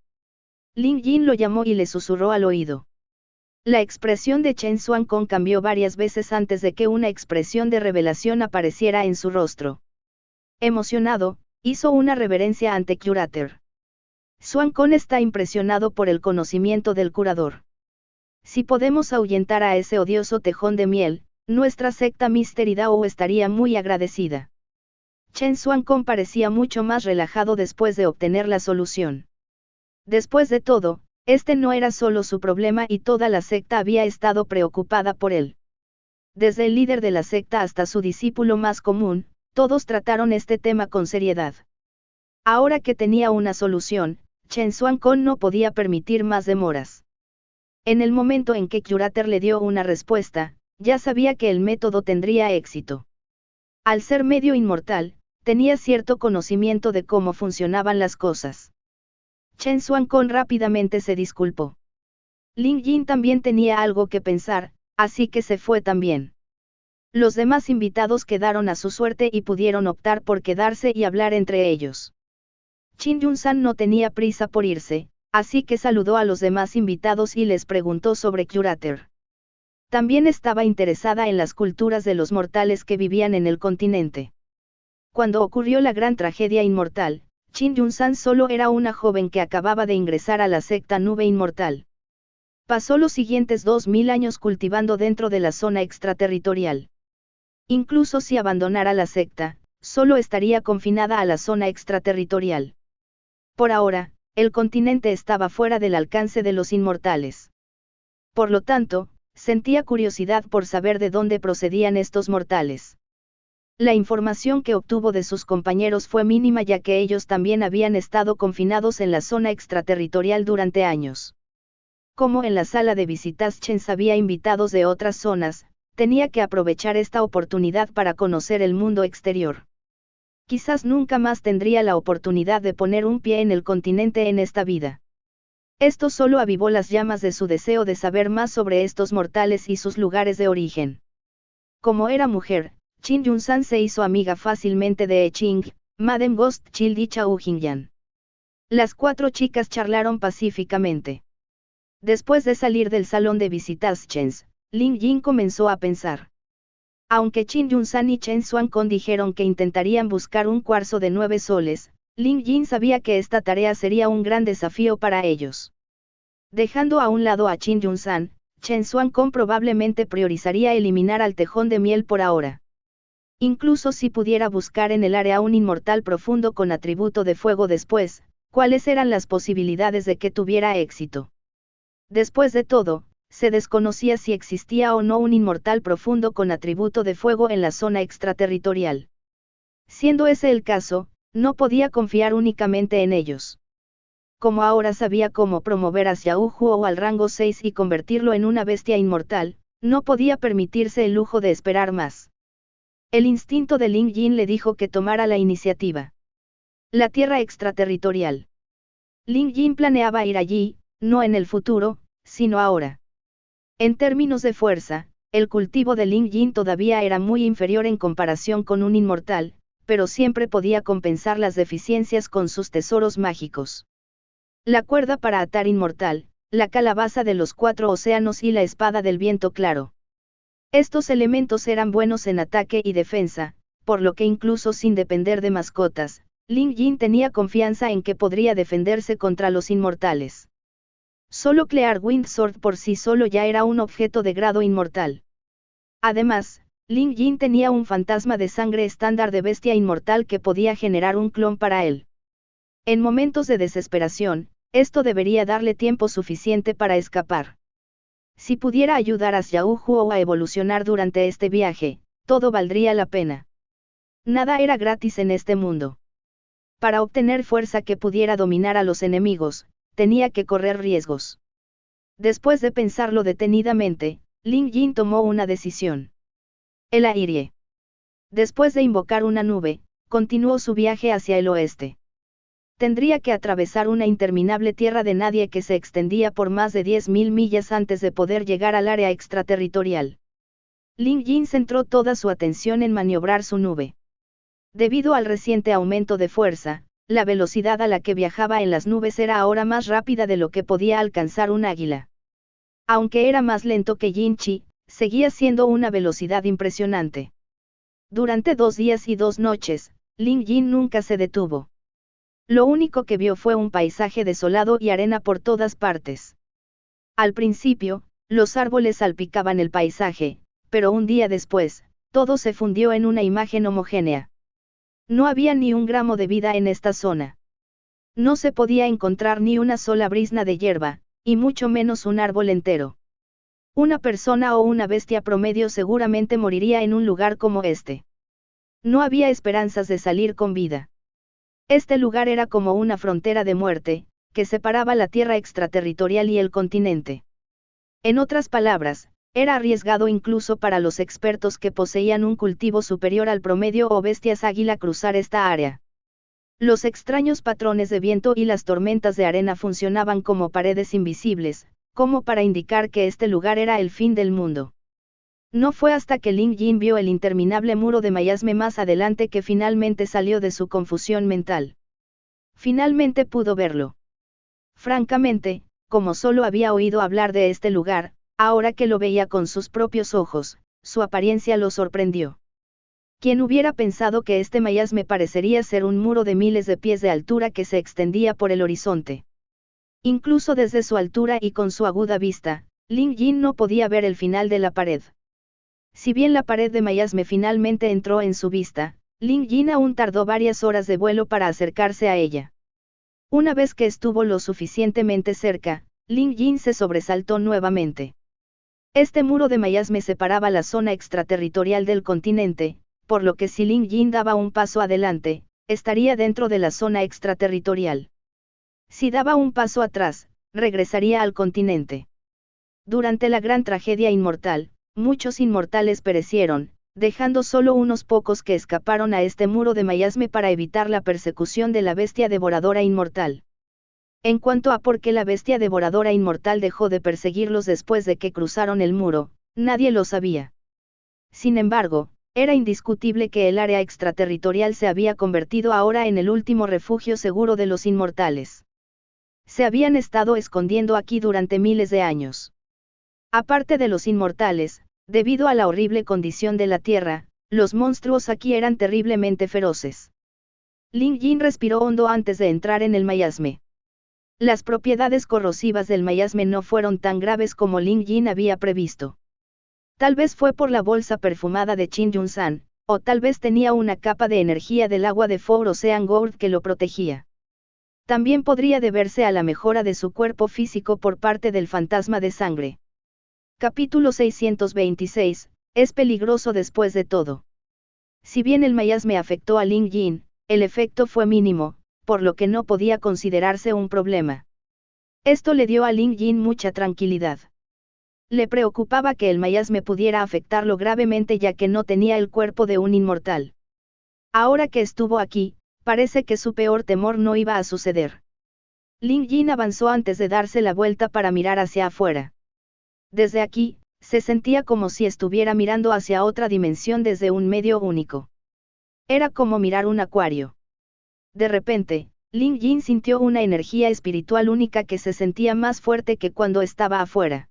Ling Yin lo llamó y le susurró al oído. La expresión de Chen Xuancon cambió varias veces antes de que una expresión de revelación apareciera en su rostro. Emocionado, hizo una reverencia ante Curater. Xuancon está impresionado por el conocimiento del curador. Si podemos ahuyentar a ese odioso tejón de miel, nuestra secta Mystery Dao estaría muy agradecida. Chen Xuancon parecía mucho más relajado después de obtener la solución. Después de todo, este no era solo su problema y toda la secta había estado preocupada por él. Desde el líder de la secta hasta su discípulo más común, todos trataron este tema con seriedad. Ahora que tenía una solución, Chen Xuancon no podía permitir más demoras. En el momento en que Curater le dio una respuesta, ya sabía que el método tendría éxito. Al ser medio inmortal, tenía cierto conocimiento de cómo funcionaban las cosas. Chen Xuancon rápidamente se disculpó. Ling Yin también tenía algo que pensar, así que se fue también. Los demás invitados quedaron a su suerte y pudieron optar por quedarse y hablar entre ellos. Qin Yun-san no tenía prisa por irse, así que saludó a los demás invitados y les preguntó sobre Curater. También estaba interesada en las culturas de los mortales que vivían en el continente. Cuando ocurrió la gran tragedia inmortal, Qin Yun-san solo era una joven que acababa de ingresar a la secta Nube Inmortal. Pasó los siguientes 2000 años cultivando dentro de la zona extraterritorial. Incluso si abandonara la secta, solo estaría confinada a la zona extraterritorial. Por ahora, el continente estaba fuera del alcance de los inmortales. Por lo tanto, sentía curiosidad por saber de dónde procedían estos mortales. La información que obtuvo de sus compañeros fue mínima ya que ellos también habían estado confinados en la zona extraterritorial durante años. Como en la sala de visitas Chen había invitados de otras zonas, tenía que aprovechar esta oportunidad para conocer el mundo exterior. Quizás nunca más tendría la oportunidad de poner un pie en el continente en esta vida. Esto solo avivó las llamas de su deseo de saber más sobre estos mortales y sus lugares de origen. Como era mujer, Qin Yun-san se hizo amiga fácilmente de Ching, Madame Ghost Child y Chao Jingyan. Las 4 chicas charlaron pacíficamente. Después de salir del salón de visitas Chen, Ling Yin comenzó a pensar. Aunque Qin Yun-san y Chen Xuancon dijeron que intentarían buscar un cuarzo de 9 soles, Ling Yin sabía que esta tarea sería un gran desafío para ellos. Dejando a un lado a Qin Yun-san, Chen Xuancon probablemente priorizaría eliminar al tejón de miel por ahora. Incluso si pudiera buscar en el área un inmortal profundo con atributo de fuego después, ¿cuáles eran las posibilidades de que tuviera éxito? Después de todo, se desconocía si existía o no un inmortal profundo con atributo de fuego en la zona extraterritorial. Siendo ese el caso, No podía confiar únicamente en ellos. Como ahora sabía cómo promover a Xiao Huo al rango 6 y convertirlo en una bestia inmortal, no podía permitirse el lujo de esperar más. El instinto de Ling Yin le dijo que tomara la iniciativa. La tierra extraterritorial. Ling Yin planeaba ir allí, no en el futuro, sino ahora. En términos de fuerza, el cultivo de Ling Yin todavía era muy inferior en comparación con un inmortal, pero siempre podía compensar las deficiencias con sus tesoros mágicos. La cuerda para atar inmortal, la calabaza de los 4 océanos y la espada del viento claro. Estos elementos eran buenos en ataque y defensa, por lo que incluso sin depender de mascotas, Ling Yin tenía confianza en que podría defenderse contra los inmortales. Solo Clear Wind Sword por sí solo ya era un objeto de grado inmortal. Además, Ling Yin tenía un fantasma de sangre estándar de bestia inmortal que podía generar un clon para él. En momentos de desesperación, esto debería darle tiempo suficiente para escapar. Si pudiera ayudar a Xiao Huo a evolucionar durante este viaje, todo valdría la pena. Nada era gratis en este mundo. Para obtener fuerza que pudiera dominar a los enemigos, tenía que correr riesgos. Después de pensarlo detenidamente, Ling Yin tomó una decisión. El aire. Después de invocar una nube, continuó su viaje hacia el oeste. Tendría que atravesar una interminable tierra de nadie que se extendía por más de 10.000 millas antes de poder llegar al área extraterritorial. Ling Yin centró toda su atención en maniobrar su nube. Debido al reciente aumento de fuerza, la velocidad a la que viajaba en las nubes era ahora más rápida de lo que podía alcanzar un águila. Aunque era más lento que Yin Chi, seguía siendo una velocidad impresionante. Durante 2 días y 2 noches, Ling Yin nunca se detuvo. Lo único que vio fue un paisaje desolado y arena por todas partes. Al principio, los árboles salpicaban el paisaje, pero un día después, todo se fundió en una imagen homogénea. No había ni un gramo de vida en esta zona. No se podía encontrar ni una sola brizna de hierba, y mucho menos un árbol entero. Una persona o una bestia promedio seguramente moriría en un lugar como este. No había esperanzas de salir con vida. Este lugar era como una frontera de muerte, que separaba la tierra extraterritorial y el continente. En otras palabras, era arriesgado incluso para los expertos que poseían un cultivo superior al promedio o bestias águila cruzar esta área. Los extraños patrones de viento y las tormentas de arena funcionaban como paredes invisibles, como para indicar que este lugar era el fin del mundo. No fue hasta que Ling Yin vio el interminable muro de miasma más adelante que finalmente salió de su confusión mental. Finalmente pudo verlo. Francamente, como solo había oído hablar de este lugar, ahora que lo veía con sus propios ojos, su apariencia lo sorprendió. ¿Quién hubiera pensado que este miasma parecería ser un muro de miles de pies de altura que se extendía por el horizonte? Incluso desde su altura y con su aguda vista, Ling Yin no podía ver el final de la pared. Si bien la pared de miasma finalmente entró en su vista, Ling Yin aún tardó varias horas de vuelo para acercarse a ella. Una vez que estuvo lo suficientemente cerca, Ling Yin se sobresaltó nuevamente. Este muro de miasma separaba la zona extraterritorial del continente, por lo que si Ling Yin daba un paso adelante, estaría dentro de la zona extraterritorial. Si daba un paso atrás, regresaría al continente. Durante la gran tragedia inmortal, muchos inmortales perecieron, dejando solo unos pocos que escaparon a este muro de miasma para evitar la persecución de la bestia devoradora inmortal. En cuanto a por qué la bestia devoradora inmortal dejó de perseguirlos después de que cruzaron el muro, nadie lo sabía. Sin embargo, era indiscutible que el área extraterritorial se había convertido ahora en el último refugio seguro de los inmortales. Se habían estado escondiendo aquí durante miles de años. Aparte de los inmortales, debido a la horrible condición de la Tierra, los monstruos aquí eran terriblemente feroces. Ling Yin respiró hondo antes de entrar en el miasma. Las propiedades corrosivas del miasma no fueron tan graves como Ling Yin había previsto. Tal vez fue por la bolsa perfumada de Qin Yun-san, o tal vez tenía una capa de energía del agua de Four Ocean Gold que lo protegía. También podría deberse a la mejora de su cuerpo físico por parte del fantasma de sangre. Capítulo 626, es peligroso después de todo. Si bien el miasma afectó a Ling Yin, el efecto fue mínimo, por lo que no podía considerarse un problema. Esto le dio a Ling Jin mucha tranquilidad. Le preocupaba que el miasma pudiera afectarlo gravemente ya que no tenía el cuerpo de un inmortal. Ahora que estuvo aquí, parece que su peor temor no iba a suceder. Ling Jin avanzó antes de darse la vuelta para mirar hacia afuera. Desde aquí, se sentía como si estuviera mirando hacia otra dimensión desde un medio único. Era como mirar un acuario. De repente, Ling Jin sintió una energía espiritual única que se sentía más fuerte que cuando estaba afuera.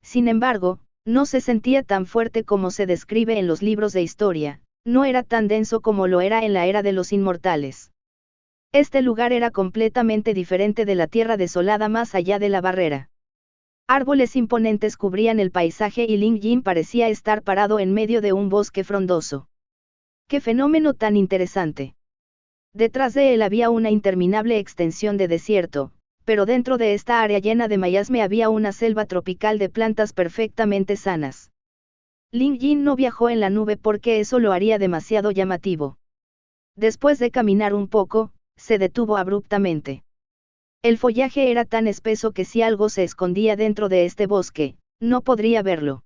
Sin embargo, no se sentía tan fuerte como se describe en los libros de historia, no era tan denso como lo era en la era de los inmortales. Este lugar era completamente diferente de la tierra desolada más allá de la barrera. Árboles imponentes cubrían el paisaje y Ling Jin parecía estar parado en medio de un bosque frondoso. ¡Qué fenómeno tan interesante! Detrás de él había una interminable extensión de desierto, pero dentro de esta área llena de miasma había una selva tropical de plantas perfectamente sanas. Ling Jin no viajó en la nube porque eso lo haría demasiado llamativo. Después de caminar un poco, se detuvo abruptamente. El follaje era tan espeso que si algo se escondía dentro de este bosque, no podría verlo.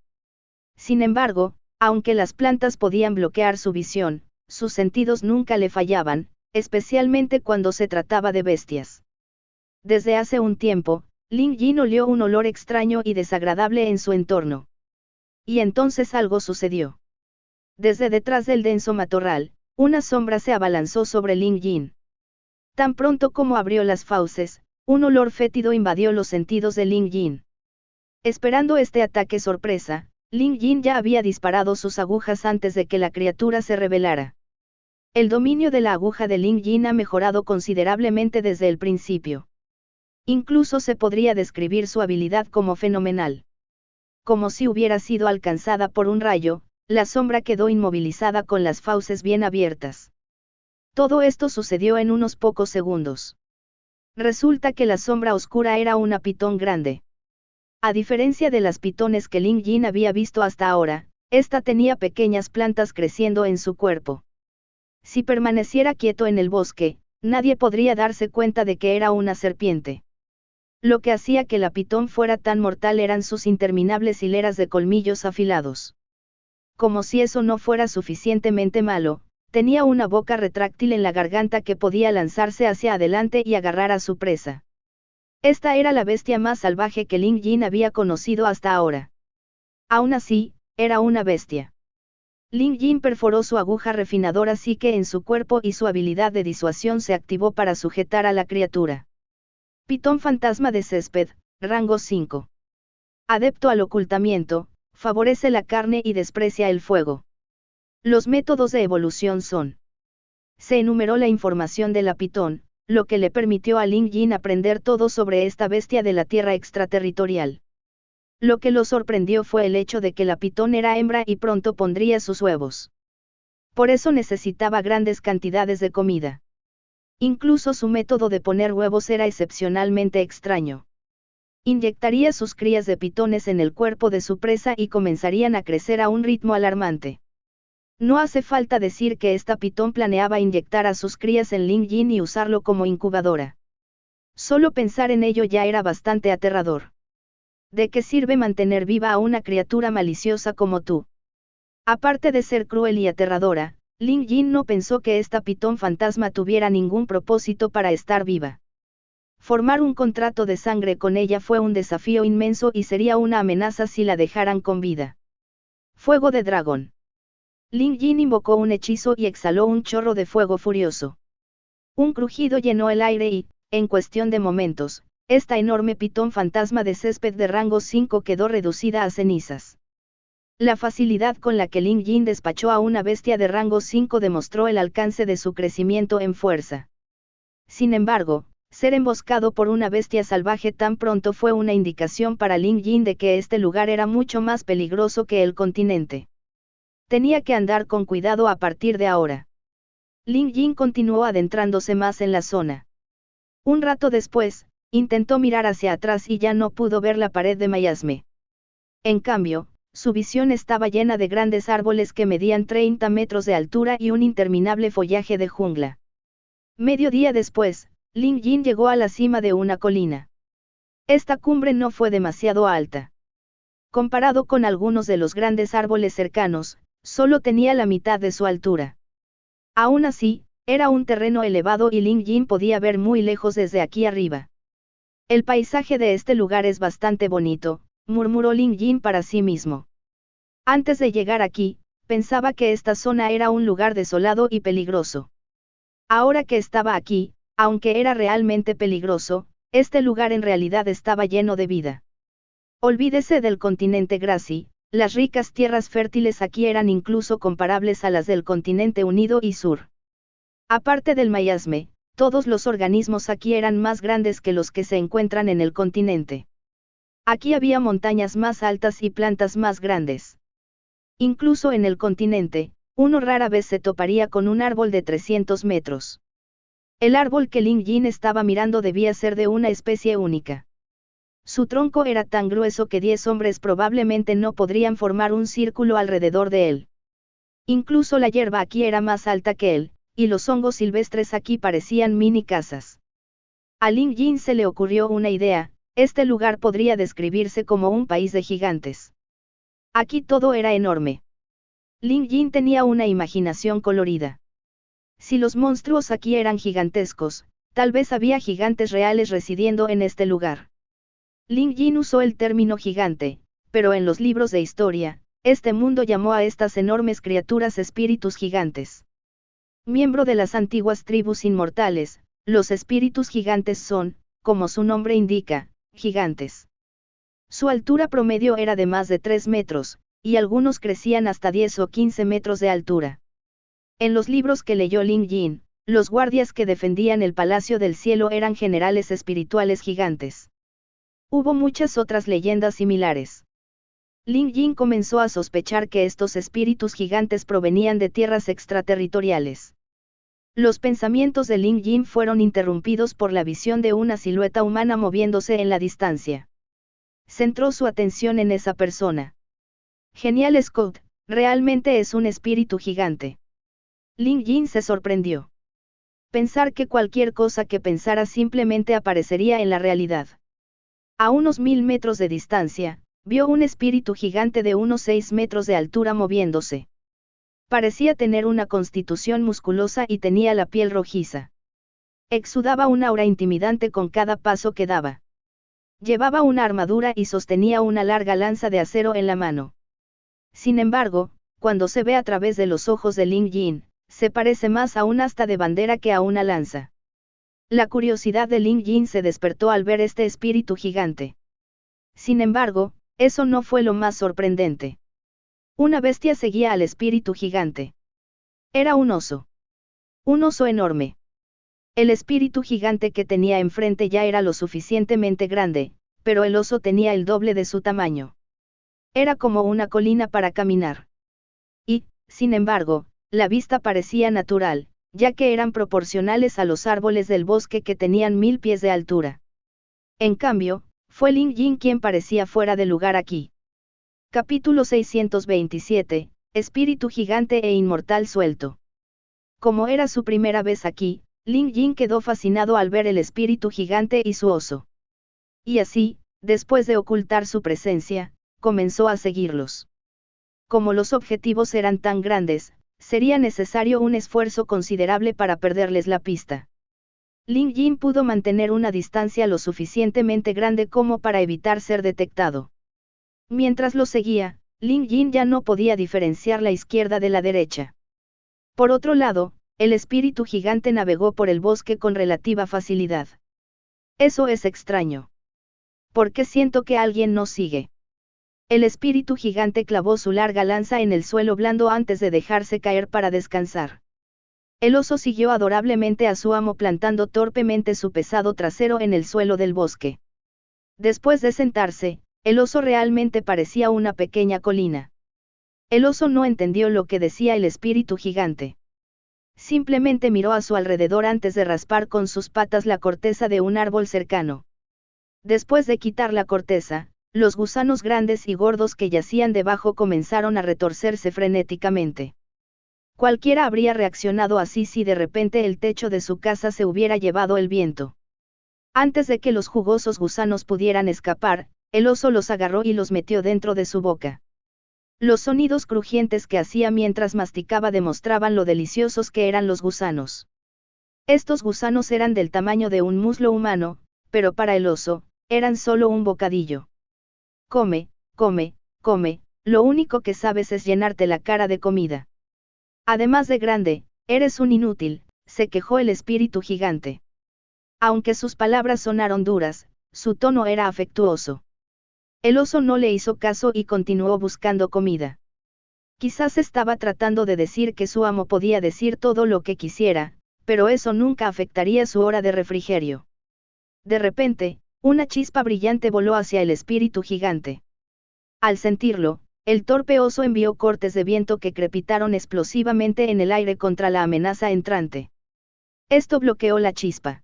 Sin embargo, aunque las plantas podían bloquear su visión, sus sentidos nunca le fallaban, especialmente cuando se trataba de bestias. Desde hace un tiempo, Ling Jin olió un olor extraño y desagradable en su entorno. Y entonces algo sucedió. Desde detrás del denso matorral, una sombra se abalanzó sobre Ling Jin. Tan pronto como abrió las fauces, un olor fétido invadió los sentidos de Ling Jin. Esperando este ataque sorpresa, Ling Jin ya había disparado sus agujas antes de que la criatura se revelara. El dominio de la aguja de Ling Jin ha mejorado considerablemente desde el principio. Incluso se podría describir su habilidad como fenomenal. Como si hubiera sido alcanzada por un rayo, la sombra quedó inmovilizada con las fauces bien abiertas. Todo esto sucedió en unos pocos segundos. Resulta que la sombra oscura era una pitón grande. A diferencia de las pitones que Ling Jin había visto hasta ahora, esta tenía pequeñas plantas creciendo en su cuerpo. Si permaneciera quieto en el bosque, nadie podría darse cuenta de que era una serpiente. Lo que hacía que la pitón fuera tan mortal eran sus interminables hileras de colmillos afilados. Como si eso no fuera suficientemente malo, tenía una boca retráctil en la garganta que podía lanzarse hacia adelante y agarrar a su presa. Esta era la bestia más salvaje que Ling Jin había conocido hasta ahora. Aún así, era una bestia. Ling Jin perforó su aguja refinadora psique en su cuerpo y su habilidad de disuasión se activó para sujetar a la criatura. Pitón fantasma de césped, rango 5. Adepto al ocultamiento, favorece la carne y desprecia el fuego. Los métodos de evolución son. Se enumeró la información de la pitón, lo que le permitió a Ling Jin aprender todo sobre esta bestia de la tierra extraterritorial. Lo que lo sorprendió fue el hecho de que la pitón era hembra y pronto pondría sus huevos. Por eso necesitaba grandes cantidades de comida. Incluso su método de poner huevos era excepcionalmente extraño. Inyectaría sus crías de pitones en el cuerpo de su presa y comenzarían a crecer a un ritmo alarmante. No hace falta decir que esta pitón planeaba inyectar a sus crías en Ling Jin y usarlo como incubadora. Solo pensar en ello ya era bastante aterrador. ¿De qué sirve mantener viva a una criatura maliciosa como tú? Aparte de ser cruel y aterradora, Ling Jin no pensó que esta pitón fantasma tuviera ningún propósito para estar viva. Formar un contrato de sangre con ella fue un desafío inmenso y sería una amenaza si la dejaran con vida. Fuego de dragón. Ling Jin invocó un hechizo y exhaló un chorro de fuego furioso. Un crujido llenó el aire y, en cuestión de momentos, esta enorme pitón fantasma de césped de rango 5 quedó reducida a cenizas. La facilidad con la que Ling Jin despachó a una bestia de rango 5 demostró el alcance de su crecimiento en fuerza. Sin embargo, ser emboscado por una bestia salvaje tan pronto fue una indicación para Ling Jin de que este lugar era mucho más peligroso que el continente. Tenía que andar con cuidado a partir de ahora. Ling Jin continuó adentrándose más en la zona. Un rato después, intentó mirar hacia atrás y ya no pudo ver la pared de miasma. En cambio, su visión estaba llena de grandes árboles que medían 30 metros de altura y un interminable follaje de jungla. Mediodía después, Lin Jin llegó a la cima de una colina. Esta cumbre no fue demasiado alta. Comparado con algunos de los grandes árboles cercanos, solo tenía la mitad de su altura. Aún así, era un terreno elevado y Lin Jin podía ver muy lejos desde aquí arriba. El paisaje de este lugar es bastante bonito, murmuró Lin Jin para sí mismo. Antes de llegar aquí, pensaba que esta zona era un lugar desolado y peligroso. Ahora que estaba aquí, aunque era realmente peligroso, este lugar en realidad estaba lleno de vida. Olvídese del continente Grassy, las ricas tierras fértiles aquí eran incluso comparables a las del continente Unido y Sur. Aparte del miasme, todos los organismos aquí eran más grandes que los que se encuentran en el continente. Aquí había montañas más altas y plantas más grandes. Incluso en el continente, uno rara vez se toparía con un árbol de 300 metros. El árbol que Lin Jin estaba mirando debía ser de una especie única. Su tronco era tan grueso que 10 hombres probablemente no podrían formar un círculo alrededor de él. Incluso la hierba aquí era más alta que él, y los hongos silvestres aquí parecían mini casas. A Lin Jin se le ocurrió una idea: este lugar podría describirse como un país de gigantes. Aquí todo era enorme. Lin Jin tenía una imaginación colorida. Si los monstruos aquí eran gigantescos, tal vez había gigantes reales residiendo en este lugar. Lin Jin usó el término gigante, pero en los libros de historia, este mundo llamó a estas enormes criaturas espíritus gigantes. Miembro de las antiguas tribus inmortales, los espíritus gigantes son, como su nombre indica, gigantes. Su altura promedio era de más de 3 metros, y algunos crecían hasta 10 o 15 metros de altura. En los libros que leyó Lin Jin, los guardias que defendían el Palacio del Cielo eran generales espirituales gigantes. Hubo muchas otras leyendas similares. Lin Jin comenzó a sospechar que estos espíritus gigantes provenían de tierras extraterritoriales. Los pensamientos de Lin Jin fueron interrumpidos por la visión de una silueta humana moviéndose en la distancia. Centró su atención en esa persona. Genial, Scott, realmente es un espíritu gigante. Lin Jin se sorprendió. Pensar que cualquier cosa que pensara simplemente aparecería en la realidad. A unos 1000 metros de distancia, vio un espíritu gigante de unos 6 metros de altura moviéndose. Parecía tener una constitución musculosa y tenía la piel rojiza. Exudaba un aura intimidante con cada paso que daba. Llevaba una armadura y sostenía una larga lanza de acero en la mano. Sin embargo, cuando se ve a través de los ojos de Lin Jin, se parece más a un asta de bandera que a una lanza. La curiosidad de Lin Jin se despertó al ver este espíritu gigante. Sin embargo, eso no fue lo más sorprendente. Una bestia seguía al espíritu gigante. Era un oso. Un oso enorme. El espíritu gigante que tenía enfrente ya era lo suficientemente grande, pero el oso tenía el doble de su tamaño. Era como una colina para caminar. Y, sin embargo, la vista parecía natural, ya que eran proporcionales a los árboles del bosque que tenían 1000 pies de altura. En cambio, fue Lin Jin quien parecía fuera de lugar aquí. Capítulo 627, Espíritu gigante e inmortal suelto. Como era su primera vez aquí, Lin Jin quedó fascinado al ver el espíritu gigante y su oso. Y así, después de ocultar su presencia, comenzó a seguirlos. Como los objetivos eran tan grandes, sería necesario un esfuerzo considerable para perderles la pista. Lin Jin pudo mantener una distancia lo suficientemente grande como para evitar ser detectado. Mientras lo seguía, Lin Jin ya no podía diferenciar la izquierda de la derecha. Por otro lado, el espíritu gigante navegó por el bosque con relativa facilidad. Eso es extraño. ¿Por qué siento que alguien nos sigue? El espíritu gigante clavó su larga lanza en el suelo blando antes de dejarse caer para descansar. El oso siguió adorablemente a su amo plantando torpemente su pesado trasero en el suelo del bosque. Después de sentarse, el oso realmente parecía una pequeña colina. El oso no entendió lo que decía el espíritu gigante. Simplemente miró a su alrededor antes de raspar con sus patas la corteza de un árbol cercano. Después de quitar la corteza, los gusanos grandes y gordos que yacían debajo comenzaron a retorcerse frenéticamente. Cualquiera habría reaccionado así si de repente el techo de su casa se hubiera llevado el viento. Antes de que los jugosos gusanos pudieran escapar, el oso los agarró y los metió dentro de su boca. Los sonidos crujientes que hacía mientras masticaba demostraban lo deliciosos que eran los gusanos. Estos gusanos eran del tamaño de un muslo humano, pero para el oso, eran solo un bocadillo. Come, come, come, lo único que sabes es llenarte la cara de comida. Además de grande, eres un inútil, se quejó el espíritu gigante. Aunque sus palabras sonaron duras, su tono era afectuoso. El oso no le hizo caso y continuó buscando comida. Quizás estaba tratando de decir que su amo podía decir todo lo que quisiera, pero eso nunca afectaría su hora de refrigerio. De repente, una chispa brillante voló hacia el espíritu gigante. Al sentirlo, el torpe oso envió cortes de viento que crepitaron explosivamente en el aire contra la amenaza entrante. Esto bloqueó la chispa.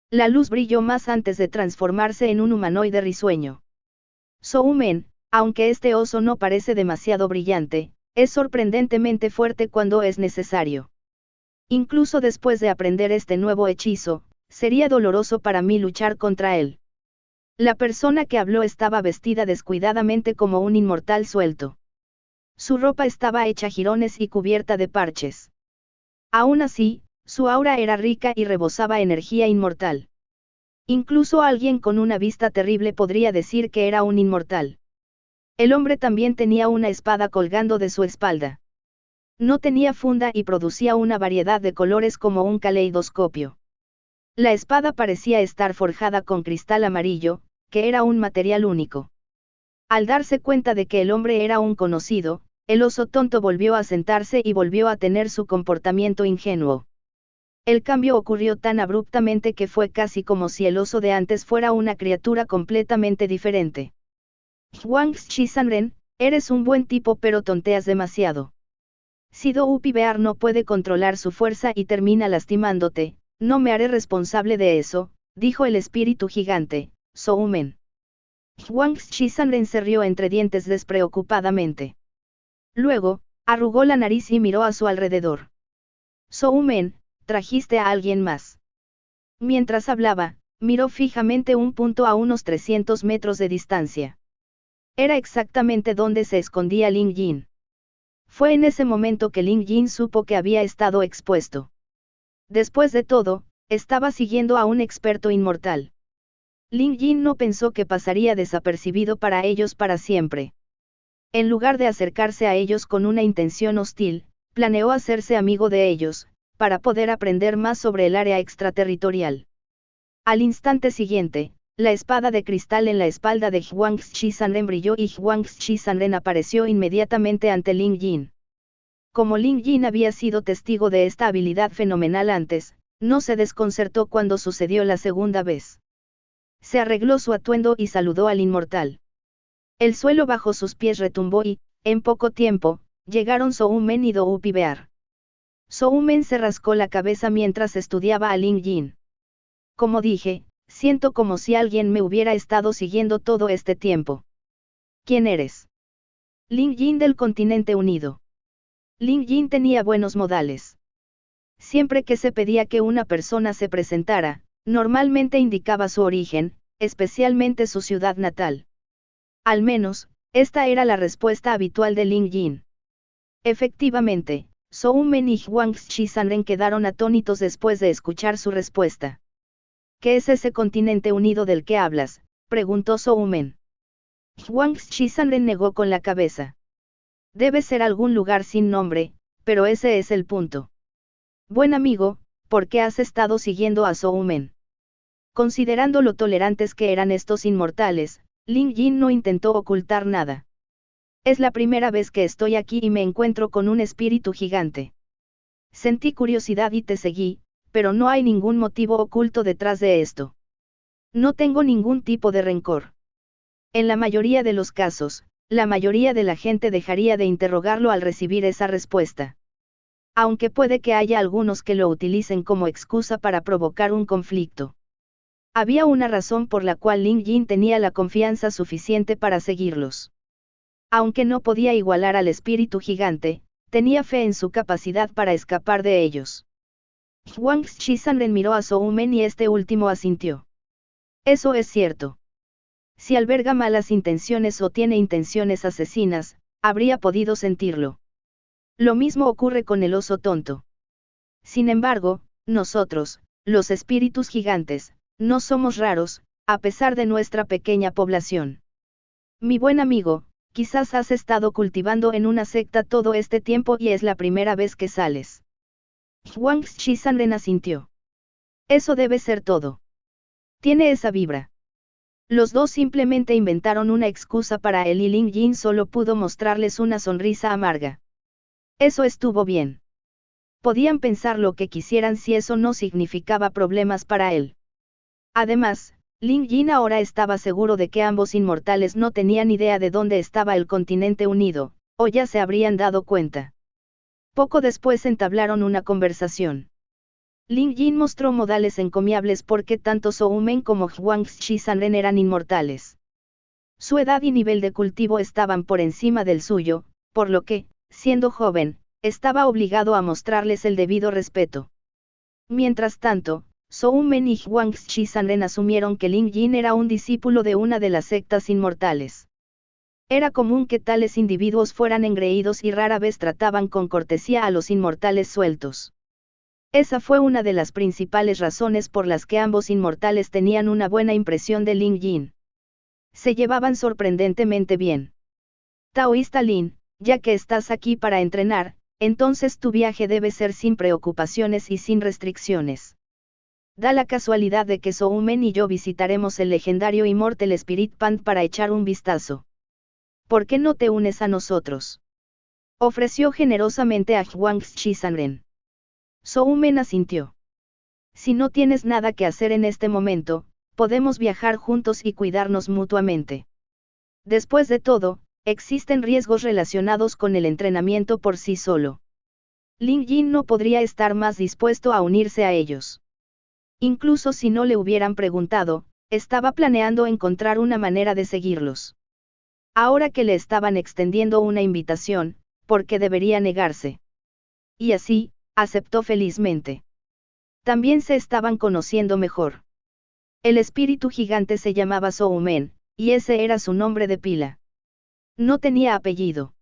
La luz brilló más antes de transformarse en un humanoide risueño. Soumen, aunque este oso no parece demasiado brillante, es sorprendentemente fuerte cuando es necesario. Incluso después de aprender este nuevo hechizo, sería doloroso para mí luchar contra él. La persona que habló estaba vestida descuidadamente como un inmortal suelto. Su ropa estaba hecha jirones y cubierta de parches. Aún así, su aura era rica y rebosaba energía inmortal. Incluso alguien con una vista terrible podría decir que era un inmortal. El hombre también tenía una espada colgando de su espalda. No tenía funda y producía una variedad de colores como un caleidoscopio. La espada parecía estar forjada con cristal amarillo, que era un material único. Al darse cuenta de que el hombre era un conocido, el oso tonto volvió a sentarse y volvió a tener su comportamiento ingenuo. El cambio ocurrió tan abruptamente que fue casi como si el oso de antes fuera una criatura completamente diferente. Huang Shisanren, eres un buen tipo pero tonteas demasiado. Si Doupi Bear no puede controlar su fuerza y termina lastimándote, no me haré responsable de eso, dijo el espíritu gigante, Soumen. Huang Shisanren se rió entre dientes despreocupadamente. Luego, arrugó la nariz y miró a su alrededor. Soumen, ¿trajiste a alguien más? Mientras hablaba, miró fijamente un punto a unos 300 metros de distancia. Era exactamente donde se escondía Ling Yin. Fue en ese momento que Ling Yin supo que había estado expuesto. Después de todo, estaba siguiendo a un experto inmortal. Ling Yin no pensó que pasaría desapercibido para ellos para siempre. En lugar de acercarse a ellos con una intención hostil, planeó hacerse amigo de ellos, para poder aprender más sobre el área extraterritorial. Al instante siguiente, la espada de cristal en la espalda de Huang Shisanren brilló y Huang Shisanren apareció inmediatamente ante Ling Yin. Como Ling Yin había sido testigo de esta habilidad fenomenal antes, no se desconcertó cuando sucedió la segunda vez. Se arregló su atuendo y saludó al inmortal. El suelo bajo sus pies retumbó y, en poco tiempo, llegaron Soumen y Doupi Bear. Soumen se rascó la cabeza mientras estudiaba a Ling Yin. Como dije, siento como si alguien me hubiera estado siguiendo todo este tiempo. ¿Quién eres? Ling Yin del Continente Unido. Ling Yin tenía buenos modales. Siempre que se pedía que una persona se presentara, normalmente indicaba su origen, especialmente su ciudad natal. Al menos, esta era la respuesta habitual de Ling Yin. Efectivamente, Soumen y Huang Shisanren quedaron atónitos después de escuchar su respuesta. ¿Qué es ese continente unido del que hablas?, preguntó Soumen. Huang Shisanren negó con la cabeza. Debe ser algún lugar sin nombre, pero ese es el punto. Buen amigo, ¿por qué has estado siguiendo a Soumen? Considerando lo tolerantes que eran estos inmortales, Ling Yin no intentó ocultar nada. Es la primera vez que estoy aquí y me encuentro con un espíritu gigante. Sentí curiosidad y te seguí, pero no hay ningún motivo oculto detrás de esto. No tengo ningún tipo de rencor. En la mayoría de los casos, la mayoría de la gente dejaría de interrogarlo al recibir esa respuesta. Aunque puede que haya algunos que lo utilicen como excusa para provocar un conflicto. Había una razón por la cual Ling Yin tenía la confianza suficiente para seguirlos. Aunque no podía igualar al espíritu gigante, tenía fe en su capacidad para escapar de ellos. Huang Shisanren miró a Soumen y este último asintió. Eso es cierto. Si alberga malas intenciones o tiene intenciones asesinas, habría podido sentirlo. Lo mismo ocurre con el oso tonto. Sin embargo, nosotros, los espíritus gigantes, no somos raros, a pesar de nuestra pequeña población. Mi buen amigo, quizás has estado cultivando en una secta todo este tiempo y es la primera vez que sales. Huang Shisanren asintió. Eso debe ser todo. Tiene esa vibra. Los dos simplemente inventaron una excusa para él y Ling Yin solo pudo mostrarles una sonrisa amarga. Eso estuvo bien. Podían pensar lo que quisieran si eso no significaba problemas para él. Además, Ling Yin ahora estaba seguro de que ambos inmortales no tenían idea de dónde estaba el continente unido, o ya se habrían dado cuenta. Poco después entablaron una conversación. Ling Yin mostró modales encomiables porque tanto Soumen como Huang Shisanren eran inmortales. Su edad y nivel de cultivo estaban por encima del suyo, por lo que, siendo joven, estaba obligado a mostrarles el debido respeto. Mientras tanto, Soumen y Huang Shisanren asumieron que Ling Yin era un discípulo de una de las sectas inmortales. Era común que tales individuos fueran engreídos y rara vez trataban con cortesía a los inmortales sueltos. Esa fue una de las principales razones por las que ambos inmortales tenían una buena impresión de Ling Yin. Se llevaban sorprendentemente bien. Taoísta Lin, ya que estás aquí para entrenar, entonces tu viaje debe ser sin preocupaciones y sin restricciones. Da la casualidad de que Soumen y yo visitaremos el legendario Immortal Spirit Pond para echar un vistazo. ¿Por qué no te unes a nosotros? Ofreció generosamente a Huang Shisanren. Soumen asintió. Si no tienes nada que hacer en este momento, podemos viajar juntos y cuidarnos mutuamente. Después de todo, existen riesgos relacionados con el entrenamiento por sí solo. Ling Yin no podría estar más dispuesto a unirse a ellos. Incluso si no le hubieran preguntado, estaba planeando encontrar una manera de seguirlos. Ahora que le estaban extendiendo una invitación, ¿por qué debería negarse? Y así, aceptó felizmente. También se estaban conociendo mejor. El espíritu gigante se llamaba Soumen, y ese era su nombre de pila. No tenía apellido.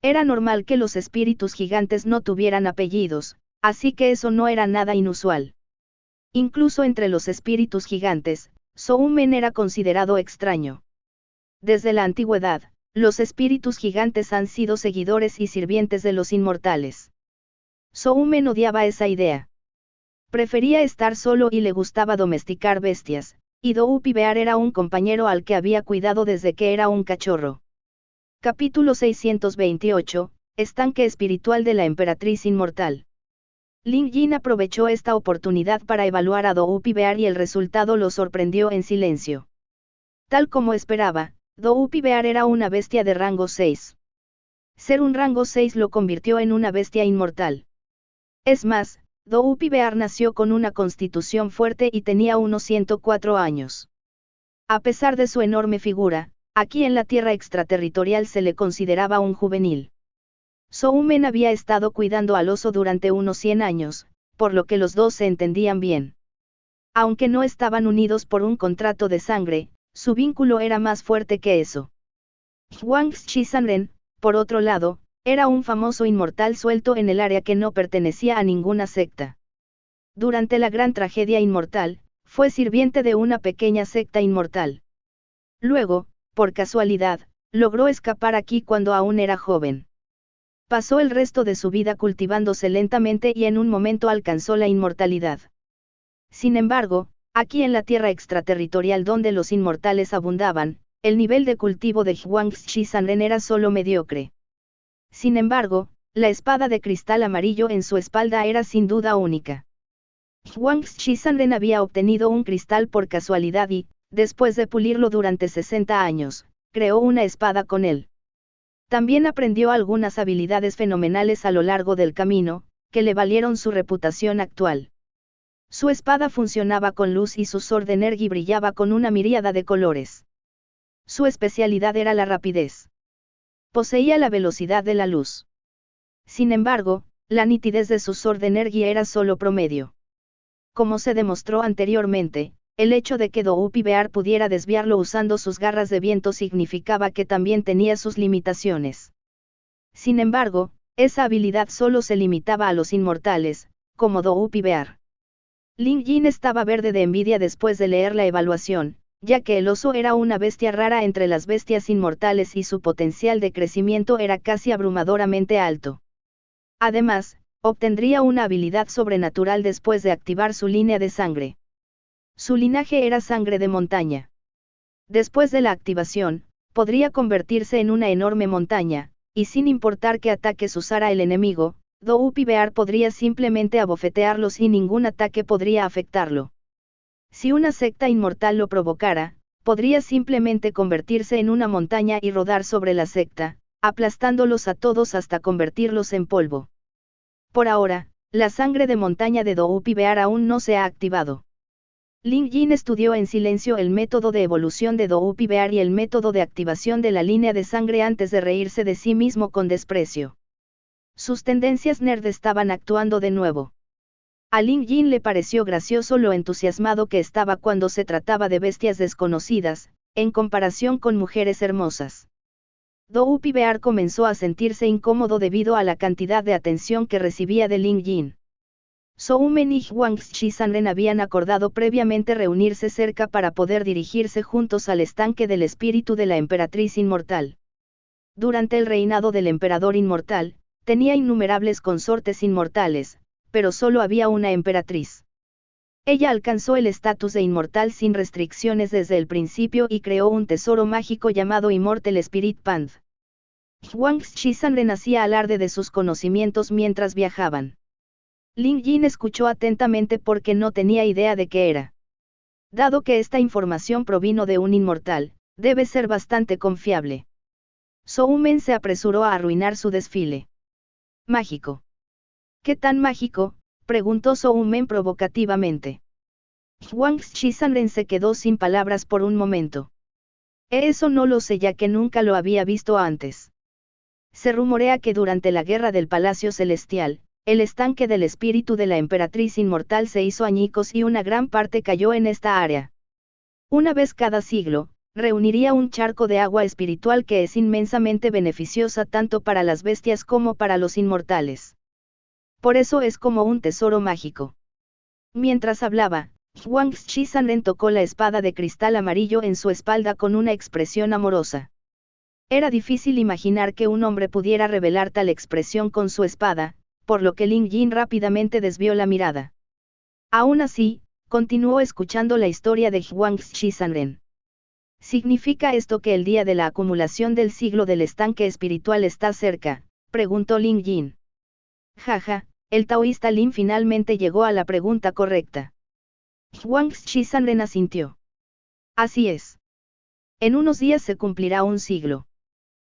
Era normal que los espíritus gigantes no tuvieran apellidos, así que eso no era nada inusual. Incluso entre los espíritus gigantes, Soumen era considerado extraño. Desde la antigüedad, los espíritus gigantes han sido seguidores y sirvientes de los inmortales. Soumen odiaba esa idea. Prefería estar solo y le gustaba domesticar bestias, y Doupi Bear era un compañero al que había cuidado desde que era un cachorro. Capítulo 628, Estanque espiritual de la emperatriz inmortal. Ling Yin aprovechó esta oportunidad para evaluar a Doupi Bear y el resultado lo sorprendió en silencio. Tal como esperaba, Doupi Bear era una bestia de rango 6. Ser un rango 6 lo convirtió en una bestia inmortal. Es más, Doupi Bear nació con una constitución fuerte y tenía unos 104 años. A pesar de su enorme figura, aquí en la tierra extraterritorial se le consideraba un juvenil. Soumen había estado cuidando al oso durante unos 100 años, por lo que los dos se entendían bien. Aunque no estaban unidos por un contrato de sangre, su vínculo era más fuerte que eso. Huang Shisanren, por otro lado, era un famoso inmortal suelto en el área que no pertenecía a ninguna secta. Durante la gran tragedia inmortal, fue sirviente de una pequeña secta inmortal. Luego, por casualidad, logró escapar aquí cuando aún era joven. Pasó el resto de su vida cultivándose lentamente y en un momento alcanzó la inmortalidad. Sin embargo, aquí en la tierra extraterritorial donde los inmortales abundaban, el nivel de cultivo de Huang Shisanren era solo mediocre. Sin embargo, la espada de cristal amarillo en su espalda era sin duda única. Huang Shisanren había obtenido un cristal por casualidad y, después de pulirlo durante 60 años, creó una espada con él. También aprendió algunas habilidades fenomenales a lo largo del camino, que le valieron su reputación actual. Su espada funcionaba con luz y su Sword Energy brillaba con una miríada de colores. Su especialidad era la rapidez. Poseía la velocidad de la luz. Sin embargo, la nitidez de su Sword Energy era solo promedio. Como se demostró anteriormente, el hecho de que Doupi Bear pudiera desviarlo usando sus garras de viento significaba que también tenía sus limitaciones. Sin embargo, esa habilidad solo se limitaba a los inmortales, como Doupi Bear. Ling Jin estaba verde de envidia después de leer la evaluación, ya que el oso era una bestia rara entre las bestias inmortales y su potencial de crecimiento era casi abrumadoramente alto. Además, obtendría una habilidad sobrenatural después de activar su línea de sangre. Su linaje era sangre de montaña. Después de la activación, podría convertirse en una enorme montaña, y sin importar qué ataques usara el enemigo, Doupi Bear podría simplemente abofetearlo sin ningún ataque podría afectarlo. Si una secta inmortal lo provocara, podría simplemente convertirse en una montaña y rodar sobre la secta, aplastándolos a todos hasta convertirlos en polvo. Por ahora, la sangre de montaña de Doupi Bear aún no se ha activado. Ling Jin estudió en silencio el método de evolución de Doupi Bear y el método de activación de la línea de sangre antes de reírse de sí mismo con desprecio. Sus tendencias nerd estaban actuando de nuevo. A Ling Jin le pareció gracioso lo entusiasmado que estaba cuando se trataba de bestias desconocidas, en comparación con mujeres hermosas. Doupi Bear comenzó a sentirse incómodo debido a la cantidad de atención que recibía de Ling Jin. Soumen y Huang Shisanren habían acordado previamente reunirse cerca para poder dirigirse juntos al estanque del espíritu de la emperatriz inmortal. Durante el reinado del emperador inmortal, tenía innumerables consortes inmortales, pero solo había una emperatriz. Ella alcanzó el estatus de inmortal sin restricciones desde el principio y creó un tesoro mágico llamado Immortal Spirit Pand. Huang Shisanren hacía alarde de sus conocimientos mientras viajaban. Ling Jin escuchó atentamente porque no tenía idea de qué era. Dado que esta información provino de un inmortal, debe ser bastante confiable. Soumen se apresuró a arruinar su desfile. Mágico. ¿Qué tan mágico?, preguntó Soumen provocativamente. Huang Shisanren se quedó sin palabras por un momento. Eso no lo sé ya que nunca lo había visto antes. Se rumorea que durante la guerra del Palacio Celestial, el estanque del espíritu de la emperatriz inmortal se hizo añicos y una gran parte cayó en esta área. Una vez cada siglo, reuniría un charco de agua espiritual que es inmensamente beneficiosa tanto para las bestias como para los inmortales. Por eso es como un tesoro mágico. Mientras hablaba, Huang Shisanren tocó la espada de cristal amarillo en su espalda con una expresión amorosa. Era difícil imaginar que un hombre pudiera revelar tal expresión con su espada, por lo que Ling Jin rápidamente desvió la mirada. Aún así, continuó escuchando la historia de Huang Shisanren. ¿Significa esto que el día de la acumulación del siglo del estanque espiritual está cerca?, preguntó Ling Jin. Jaja, el taoísta Lin finalmente llegó a la pregunta correcta. Huang Shisanren asintió. Así es. En unos días se cumplirá un siglo.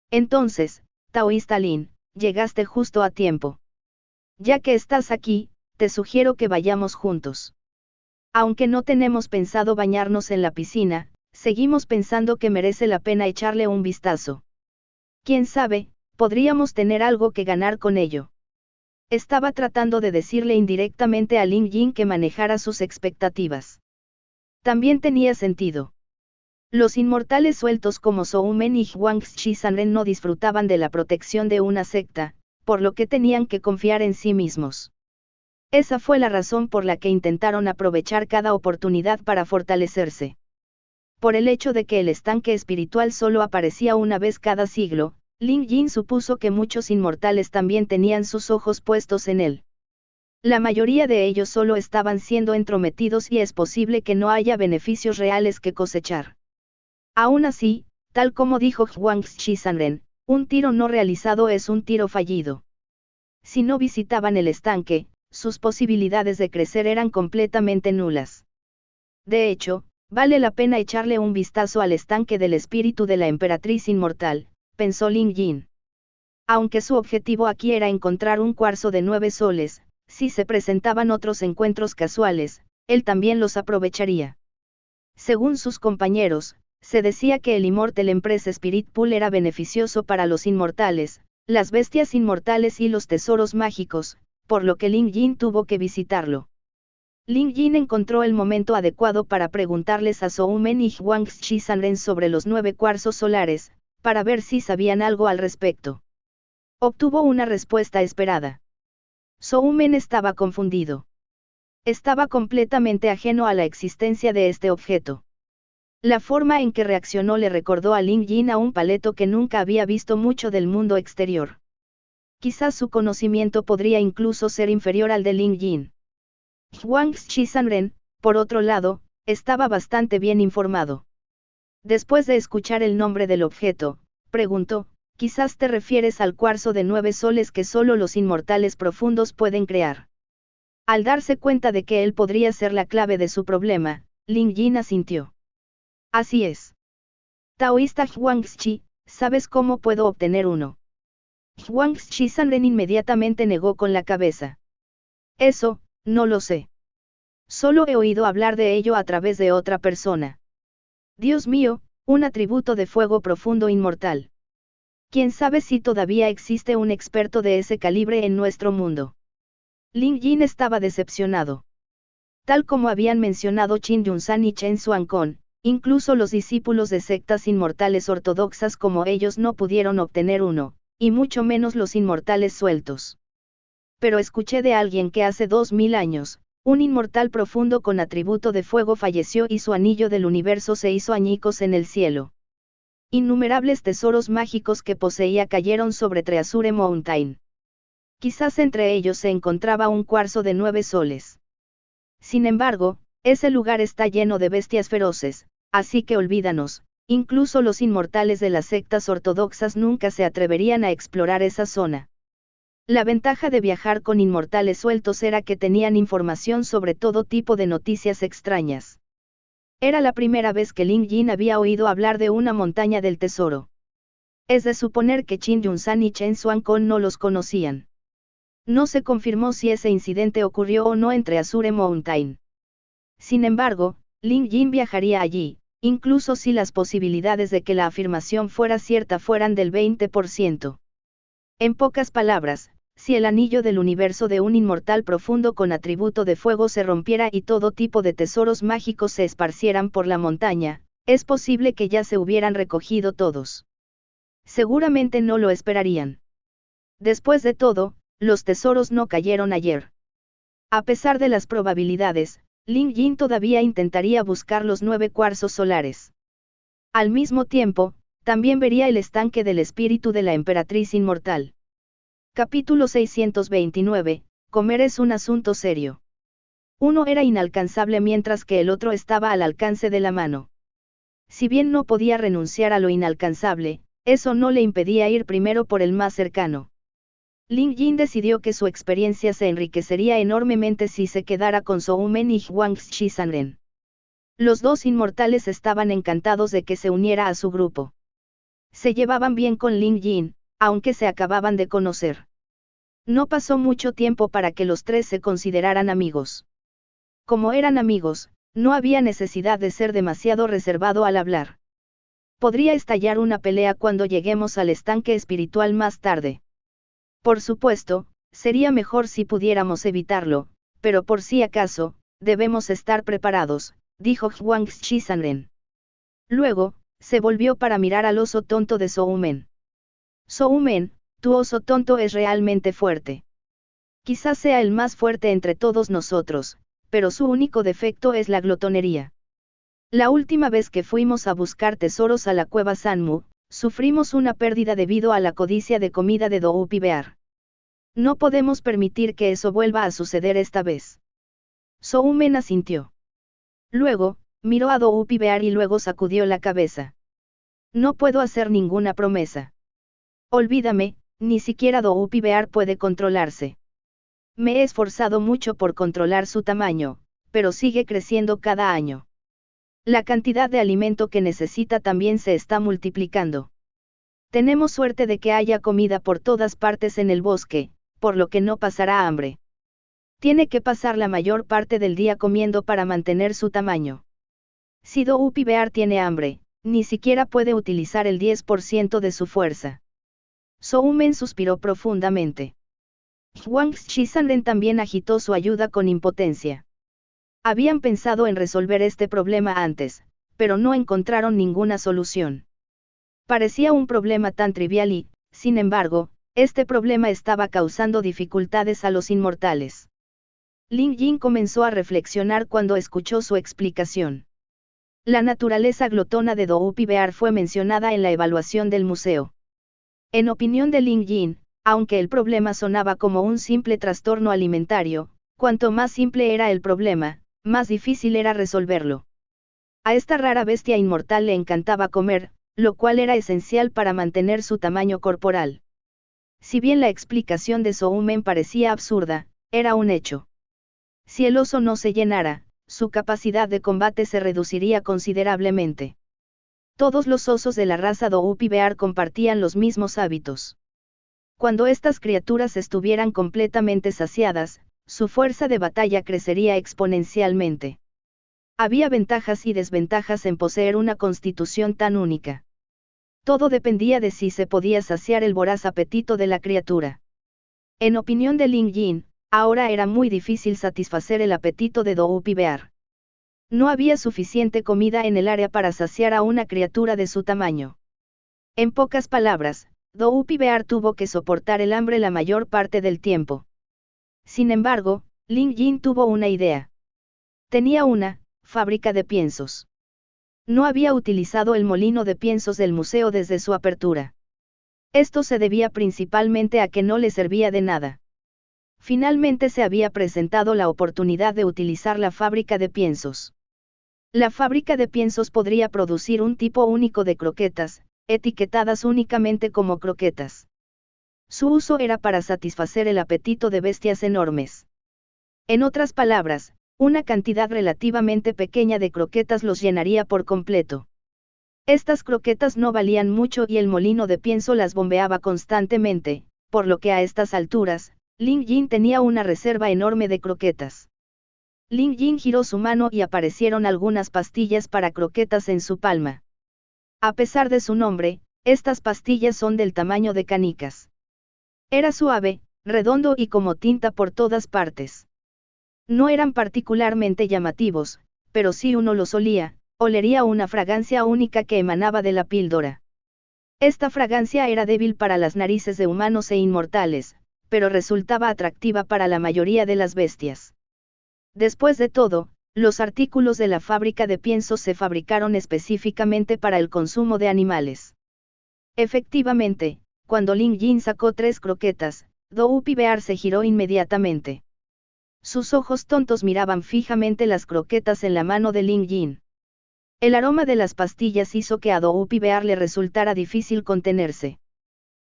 Entonces, taoísta Lin, llegaste justo a tiempo. Ya que estás aquí, te sugiero que vayamos juntos. Aunque no tenemos pensado bañarnos en la piscina, seguimos pensando que merece la pena echarle un vistazo. Quién sabe, podríamos tener algo que ganar con ello. Estaba tratando de decirle indirectamente a Ling Jin que manejara sus expectativas. También tenía sentido. Los inmortales sueltos como Soumen y Huang Shisanren no disfrutaban de la protección de una secta, por lo que tenían que confiar en sí mismos. Esa fue la razón por la que intentaron aprovechar cada oportunidad para fortalecerse. Por el hecho de que el estanque espiritual solo aparecía una vez cada siglo, Ling Jin supuso que muchos inmortales también tenían sus ojos puestos en él. La mayoría de ellos solo estaban siendo entrometidos y es posible que no haya beneficios reales que cosechar. Aún así, tal como dijo Huang Shisanren, un tiro no realizado es un tiro fallido. Si no visitaban el estanque, sus posibilidades de crecer eran completamente nulas. De hecho, vale la pena echarle un vistazo al estanque del espíritu de la emperatriz inmortal, pensó Ling Jin. Aunque su objetivo aquí era encontrar un cuarzo de 9 soles, si se presentaban otros encuentros casuales, él también los aprovecharía. Según sus compañeros, se decía que el Immortal Empress Spirit Pool era beneficioso para los inmortales, las bestias inmortales y los tesoros mágicos, por lo que Lin Jin tuvo que visitarlo. Lin Jin encontró el momento adecuado para preguntarles a Zhou Men y Huang Xisanren sobre los 9 cuarzos solares, para ver si sabían algo al respecto. Obtuvo una respuesta esperada. Zhou Men estaba confundido. Estaba completamente ajeno a la existencia de este objeto. La forma en que reaccionó le recordó a Lin Jin a un paleto que nunca había visto mucho del mundo exterior. Quizás su conocimiento podría incluso ser inferior al de Lin Jin. Huang Xisanren, por otro lado, estaba bastante bien informado. Después de escuchar el nombre del objeto, preguntó, quizás te refieres al cuarzo de 9 soles que solo los inmortales profundos pueden crear. Al darse cuenta de que él podría ser la clave de su problema, Lin Jin asintió. Así es. Taoísta Huangzi, ¿sabes cómo puedo obtener uno? Huang Xisanren inmediatamente negó con la cabeza. Eso, no lo sé. Solo he oído hablar de ello a través de otra persona. Dios mío, un atributo de fuego profundo inmortal. ¿Quién sabe si todavía existe un experto de ese calibre en nuestro mundo? Lin Jin estaba decepcionado. Tal como habían mencionado Qin Yunsan y Chen Xuancon, incluso los discípulos de sectas inmortales ortodoxas como ellos no pudieron obtener uno, y mucho menos los inmortales sueltos. Pero escuché de alguien que hace 2000 años, un inmortal profundo con atributo de fuego falleció y su anillo del universo se hizo añicos en el cielo. Innumerables tesoros mágicos que poseía cayeron sobre Treasure Mountain. Quizás entre ellos se encontraba un cuarzo de 9 soles. Sin embargo, ese lugar está lleno de bestias feroces, así que olvídanos, incluso los inmortales de las sectas ortodoxas nunca se atreverían a explorar esa zona. La ventaja de viajar con inmortales sueltos era que tenían información sobre todo tipo de noticias extrañas. Era la primera vez que Lin Jin había oído hablar de una montaña del tesoro. Es de suponer que Qin Yunsan y Chen Xuancon no los conocían. No se confirmó si ese incidente ocurrió o no entre Azure Mountain. Sin embargo, Lin Jin viajaría allí, incluso si las posibilidades de que la afirmación fuera cierta fueran del 20%. En pocas palabras, si el anillo del universo de un inmortal profundo con atributo de fuego se rompiera y todo tipo de tesoros mágicos se esparcieran por la montaña, es posible que ya se hubieran recogido todos. Seguramente no lo esperarían. Después de todo, los tesoros no cayeron ayer. A pesar de las probabilidades, Lin Jin todavía intentaría buscar los 9 cuarzos solares. Al mismo tiempo, también vería el estanque del espíritu de la emperatriz inmortal. Capítulo 629, comer es un asunto serio. Uno era inalcanzable mientras que el otro estaba al alcance de la mano. Si bien no podía renunciar a lo inalcanzable, eso no le impedía ir primero por el más cercano. Lin Jin decidió que su experiencia se enriquecería enormemente si se quedara con Zhou Men y Huang Xisanren. Los dos inmortales estaban encantados de que se uniera a su grupo. Se llevaban bien con Lin Jin, aunque se acababan de conocer. No pasó mucho tiempo para que los tres se consideraran amigos. Como eran amigos, no había necesidad de ser demasiado reservado al hablar. Podría estallar una pelea cuando lleguemos al estanque espiritual más tarde. Por supuesto, sería mejor si pudiéramos evitarlo, pero por si acaso, debemos estar preparados, dijo Huang Xisanren. Luego, se volvió para mirar al oso tonto de Zhou Men. Zhou Men, tu oso tonto es realmente fuerte. Quizás sea el más fuerte entre todos nosotros, pero su único defecto es la glotonería. La última vez que fuimos a buscar tesoros a la cueva Sanmu, sufrimos una pérdida debido a la codicia de comida de Doupi Bear. No podemos permitir que eso vuelva a suceder esta vez. Zhou Men asintió. Luego, miró a Doupi Bear y luego sacudió la cabeza. No puedo hacer ninguna promesa. Olvídame, ni siquiera Doupi Bear puede controlarse. Me he esforzado mucho por controlar su tamaño, pero sigue creciendo cada año. La cantidad de alimento que necesita también se está multiplicando. Tenemos suerte de que haya comida por todas partes en el bosque, por lo que no pasará hambre. Tiene que pasar la mayor parte del día comiendo para mantener su tamaño. Si Doupi Bear tiene hambre, ni siquiera puede utilizar el 10% de su fuerza. Soumen suspiró profundamente. Huang Shisanren también agitó su ayuda con impotencia. Habían pensado en resolver este problema antes, pero no encontraron ninguna solución. Parecía un problema tan trivial y, sin embargo, este problema estaba causando dificultades a los inmortales. Ling Jin comenzó a reflexionar cuando escuchó su explicación. La naturaleza glotona de Doupi Bear fue mencionada en la evaluación del museo. En opinión de Ling Jin, aunque el problema sonaba como un simple trastorno alimentario, cuanto más simple era el problema, más difícil era resolverlo. A esta rara bestia inmortal le encantaba comer, lo cual era esencial para mantener su tamaño corporal. Si bien la explicación de Soumen parecía absurda, era un hecho. Si el oso no se llenara, su capacidad de combate se reduciría considerablemente. Todos los osos de la raza Doupi Bear compartían los mismos hábitos. Cuando estas criaturas estuvieran completamente saciadas, su fuerza de batalla crecería exponencialmente. Había ventajas y desventajas en poseer una constitución tan única. Todo dependía de si se podía saciar el voraz apetito de la criatura. En opinión de Ling Jin, ahora era muy difícil satisfacer el apetito de Doupi Bear. No había suficiente comida en el área para saciar a una criatura de su tamaño. En pocas palabras, Doupi Bear tuvo que soportar el hambre la mayor parte del tiempo. Sin embargo, Ling Jin tuvo una idea. Tenía una fábrica de piensos. No había utilizado el molino de piensos del museo desde su apertura. Esto se debía principalmente a que no le servía de nada. Finalmente se había presentado la oportunidad de utilizar la fábrica de piensos. La fábrica de piensos podría producir un tipo único de croquetas, etiquetadas únicamente como croquetas. Su uso era para satisfacer el apetito de bestias enormes. En otras palabras, una cantidad relativamente pequeña de croquetas los llenaría por completo. Estas croquetas no valían mucho y el molino de pienso las bombeaba constantemente, por lo que a estas alturas, Ling Jin tenía una reserva enorme de croquetas. Ling Jin giró su mano y aparecieron algunas pastillas para croquetas en su palma. A pesar de su nombre, estas pastillas son del tamaño de canicas. Era suave, redondo y como tinta por todas partes. No eran particularmente llamativos, pero si uno los olía, olería una fragancia única que emanaba de la píldora. Esta fragancia era débil para las narices de humanos e inmortales, pero resultaba atractiva para la mayoría de las bestias. Después de todo, los artículos de la fábrica de piensos se fabricaron específicamente para el consumo de animales. Efectivamente, cuando Ling Jin sacó 3 croquetas, Doupi Bear se giró inmediatamente. Sus ojos tontos miraban fijamente las croquetas en la mano de Ling Jin. El aroma de las pastillas hizo que a Doupi Bear le resultara difícil contenerse.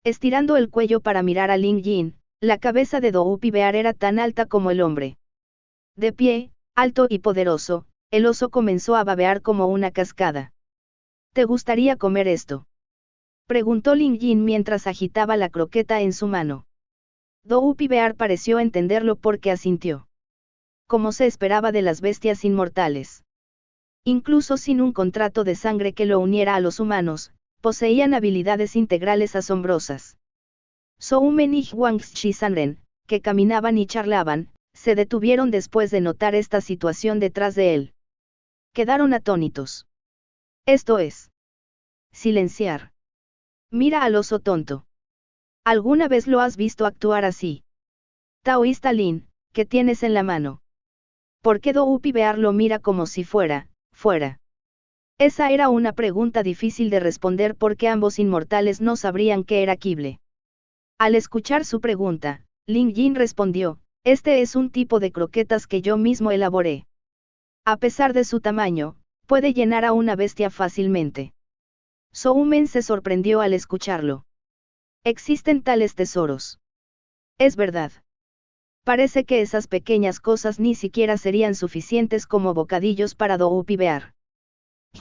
Estirando el cuello para mirar a Ling Jin, la cabeza de Doupi Bear era tan alta como el hombre. De pie, alto y poderoso, el oso comenzó a babear como una cascada. ¿Te gustaría comer esto?, preguntó Ling Jin mientras agitaba la croqueta en su mano. Doupi Bear pareció entenderlo porque asintió. Como se esperaba de las bestias inmortales. Incluso sin un contrato de sangre que lo uniera a los humanos, poseían habilidades integrales asombrosas. Soumen y Huang Shisanren, que caminaban y charlaban, se detuvieron después de notar esta situación detrás de él. Quedaron atónitos. Esto es. Silenciar. Mira al oso tonto. ¿Alguna vez lo has visto actuar así? Taoísta Lin, ¿qué tienes en la mano? ¿Por qué Doupi Bear lo mira como si fuera? Esa era una pregunta difícil de responder porque ambos inmortales no sabrían qué era Kible. Al escuchar su pregunta, Ling Jin respondió, este es un tipo de croquetas que yo mismo elaboré. A pesar de su tamaño, puede llenar a una bestia fácilmente. Soumen se sorprendió al escucharlo. Existen tales tesoros. Es verdad. Parece que esas pequeñas cosas ni siquiera serían suficientes como bocadillos para Doupi Bear.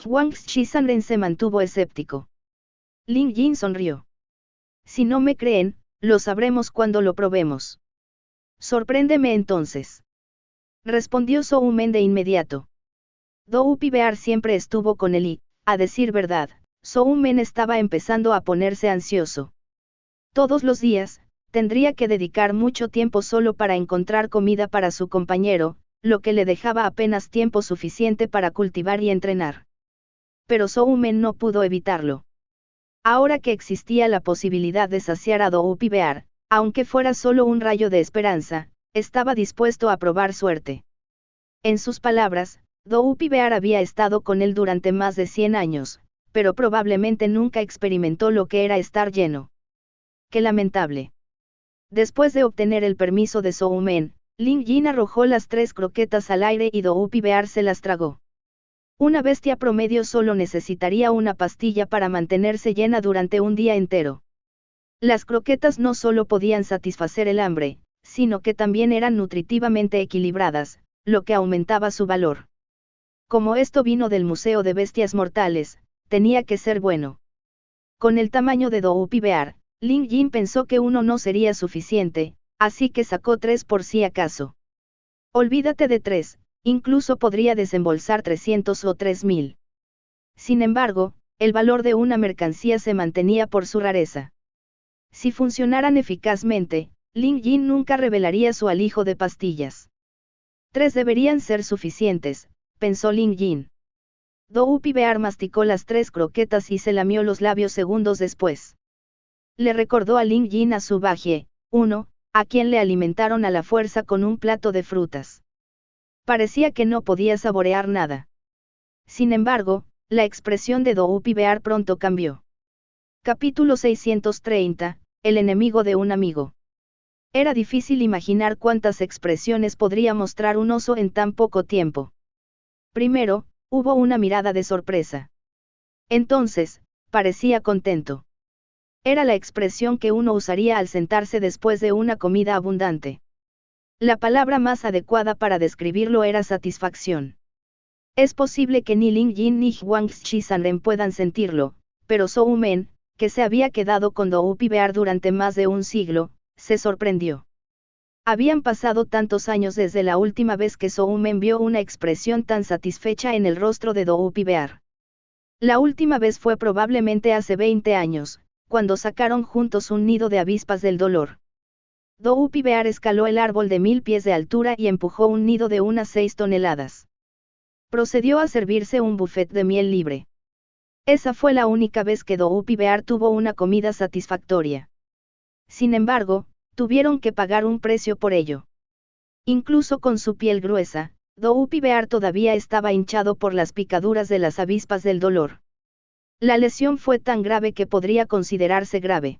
Huang Shisanren se mantuvo escéptico. Ling Jin sonrió. Si no me creen, lo sabremos cuando lo probemos. Sorpréndeme entonces. Respondió Soumen de inmediato. Doupi Bear siempre estuvo con él y, a decir verdad, Soumen estaba empezando a ponerse ansioso. Todos los días, tendría que dedicar mucho tiempo solo para encontrar comida para su compañero, lo que le dejaba apenas tiempo suficiente para cultivar y entrenar. Pero Soumen no pudo evitarlo. Ahora que existía la posibilidad de saciar a Doupi Bear, aunque fuera solo un rayo de esperanza, estaba dispuesto a probar suerte. En sus palabras, Doupi Bear había estado con él durante más de 100 años, pero probablemente nunca experimentó lo que era estar lleno. ¡Qué lamentable! Después de obtener el permiso de Soumen, Ling Yin arrojó las 3 croquetas al aire y Doupi Bear se las tragó. Una bestia promedio solo necesitaría una pastilla para mantenerse llena durante un día entero. Las croquetas no solo podían satisfacer el hambre, sino que también eran nutritivamente equilibradas, lo que aumentaba su valor. Como esto vino del Museo de Bestias Mortales, tenía que ser bueno. Con el tamaño de Doupi Bear, Ling Yin pensó que uno no sería suficiente, así que sacó 3 por si acaso. Olvídate de 3, incluso podría desembolsar 300 o 3000. Sin embargo, el valor de una mercancía se mantenía por su rareza. Si funcionaran eficazmente, Ling Yin nunca revelaría su alijo de pastillas. 3 deberían ser suficientes, pensó Ling Yin. Doupi Bear masticó las 3 croquetas y se lamió los labios segundos después. Le recordó a Ling Yin a su Bajie, uno, a quien le alimentaron a la fuerza con un plato de frutas. Parecía que no podía saborear nada. Sin embargo, la expresión de Doupi Bear pronto cambió. Capítulo 630, el enemigo de un amigo. Era difícil imaginar cuántas expresiones podría mostrar un oso en tan poco tiempo. Primero, hubo una mirada de sorpresa. Entonces, parecía contento. Era la expresión que uno usaría al sentarse después de una comida abundante. La palabra más adecuada para describirlo era satisfacción. Es posible que ni Ling Yin ni Huang Shisanren puedan sentirlo, pero Soumen, que se había quedado con Doupi Bear durante más de un siglo, se sorprendió. Habían pasado tantos años desde la última vez que Soumen vio una expresión tan satisfecha en el rostro de Doupi Bear. La última vez fue probablemente hace 20 años, cuando sacaron juntos un nido de avispas del dolor. Doupi Bear escaló el árbol de 1000 pies de altura y empujó un nido de unas 6 toneladas. Procedió a servirse un buffet de miel libre. Esa fue la única vez que Doupi Bear tuvo una comida satisfactoria. Sin embargo, tuvieron que pagar un precio por ello. Incluso con su piel gruesa, Doupi Bear todavía estaba hinchado por las picaduras de las avispas del dolor. La lesión fue tan grave que podría considerarse grave.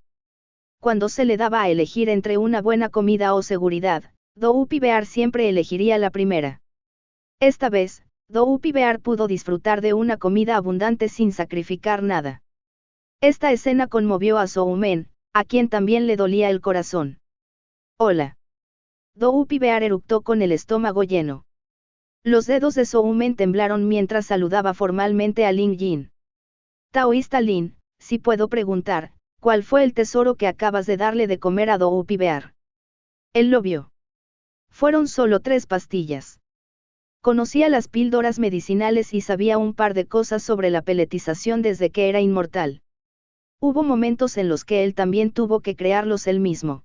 Cuando se le daba a elegir entre una buena comida o seguridad, Doupi Bear siempre elegiría la primera. Esta vez, Doupi Bear pudo disfrutar de una comida abundante sin sacrificar nada. Esta escena conmovió a Soumen, a quien también le dolía el corazón. Hola. Doupi Bear eructó con el estómago lleno. Los dedos de Soumen temblaron mientras saludaba formalmente a Ling Yin. Taoísta Lin, si puedo preguntar, ¿cuál fue el tesoro que acabas de darle de comer a Doupi Bear? Él lo vio. Fueron solo 3 pastillas. Conocía las píldoras medicinales y sabía un par de cosas sobre la peletización desde que era inmortal. Hubo momentos en los que él también tuvo que crearlos él mismo.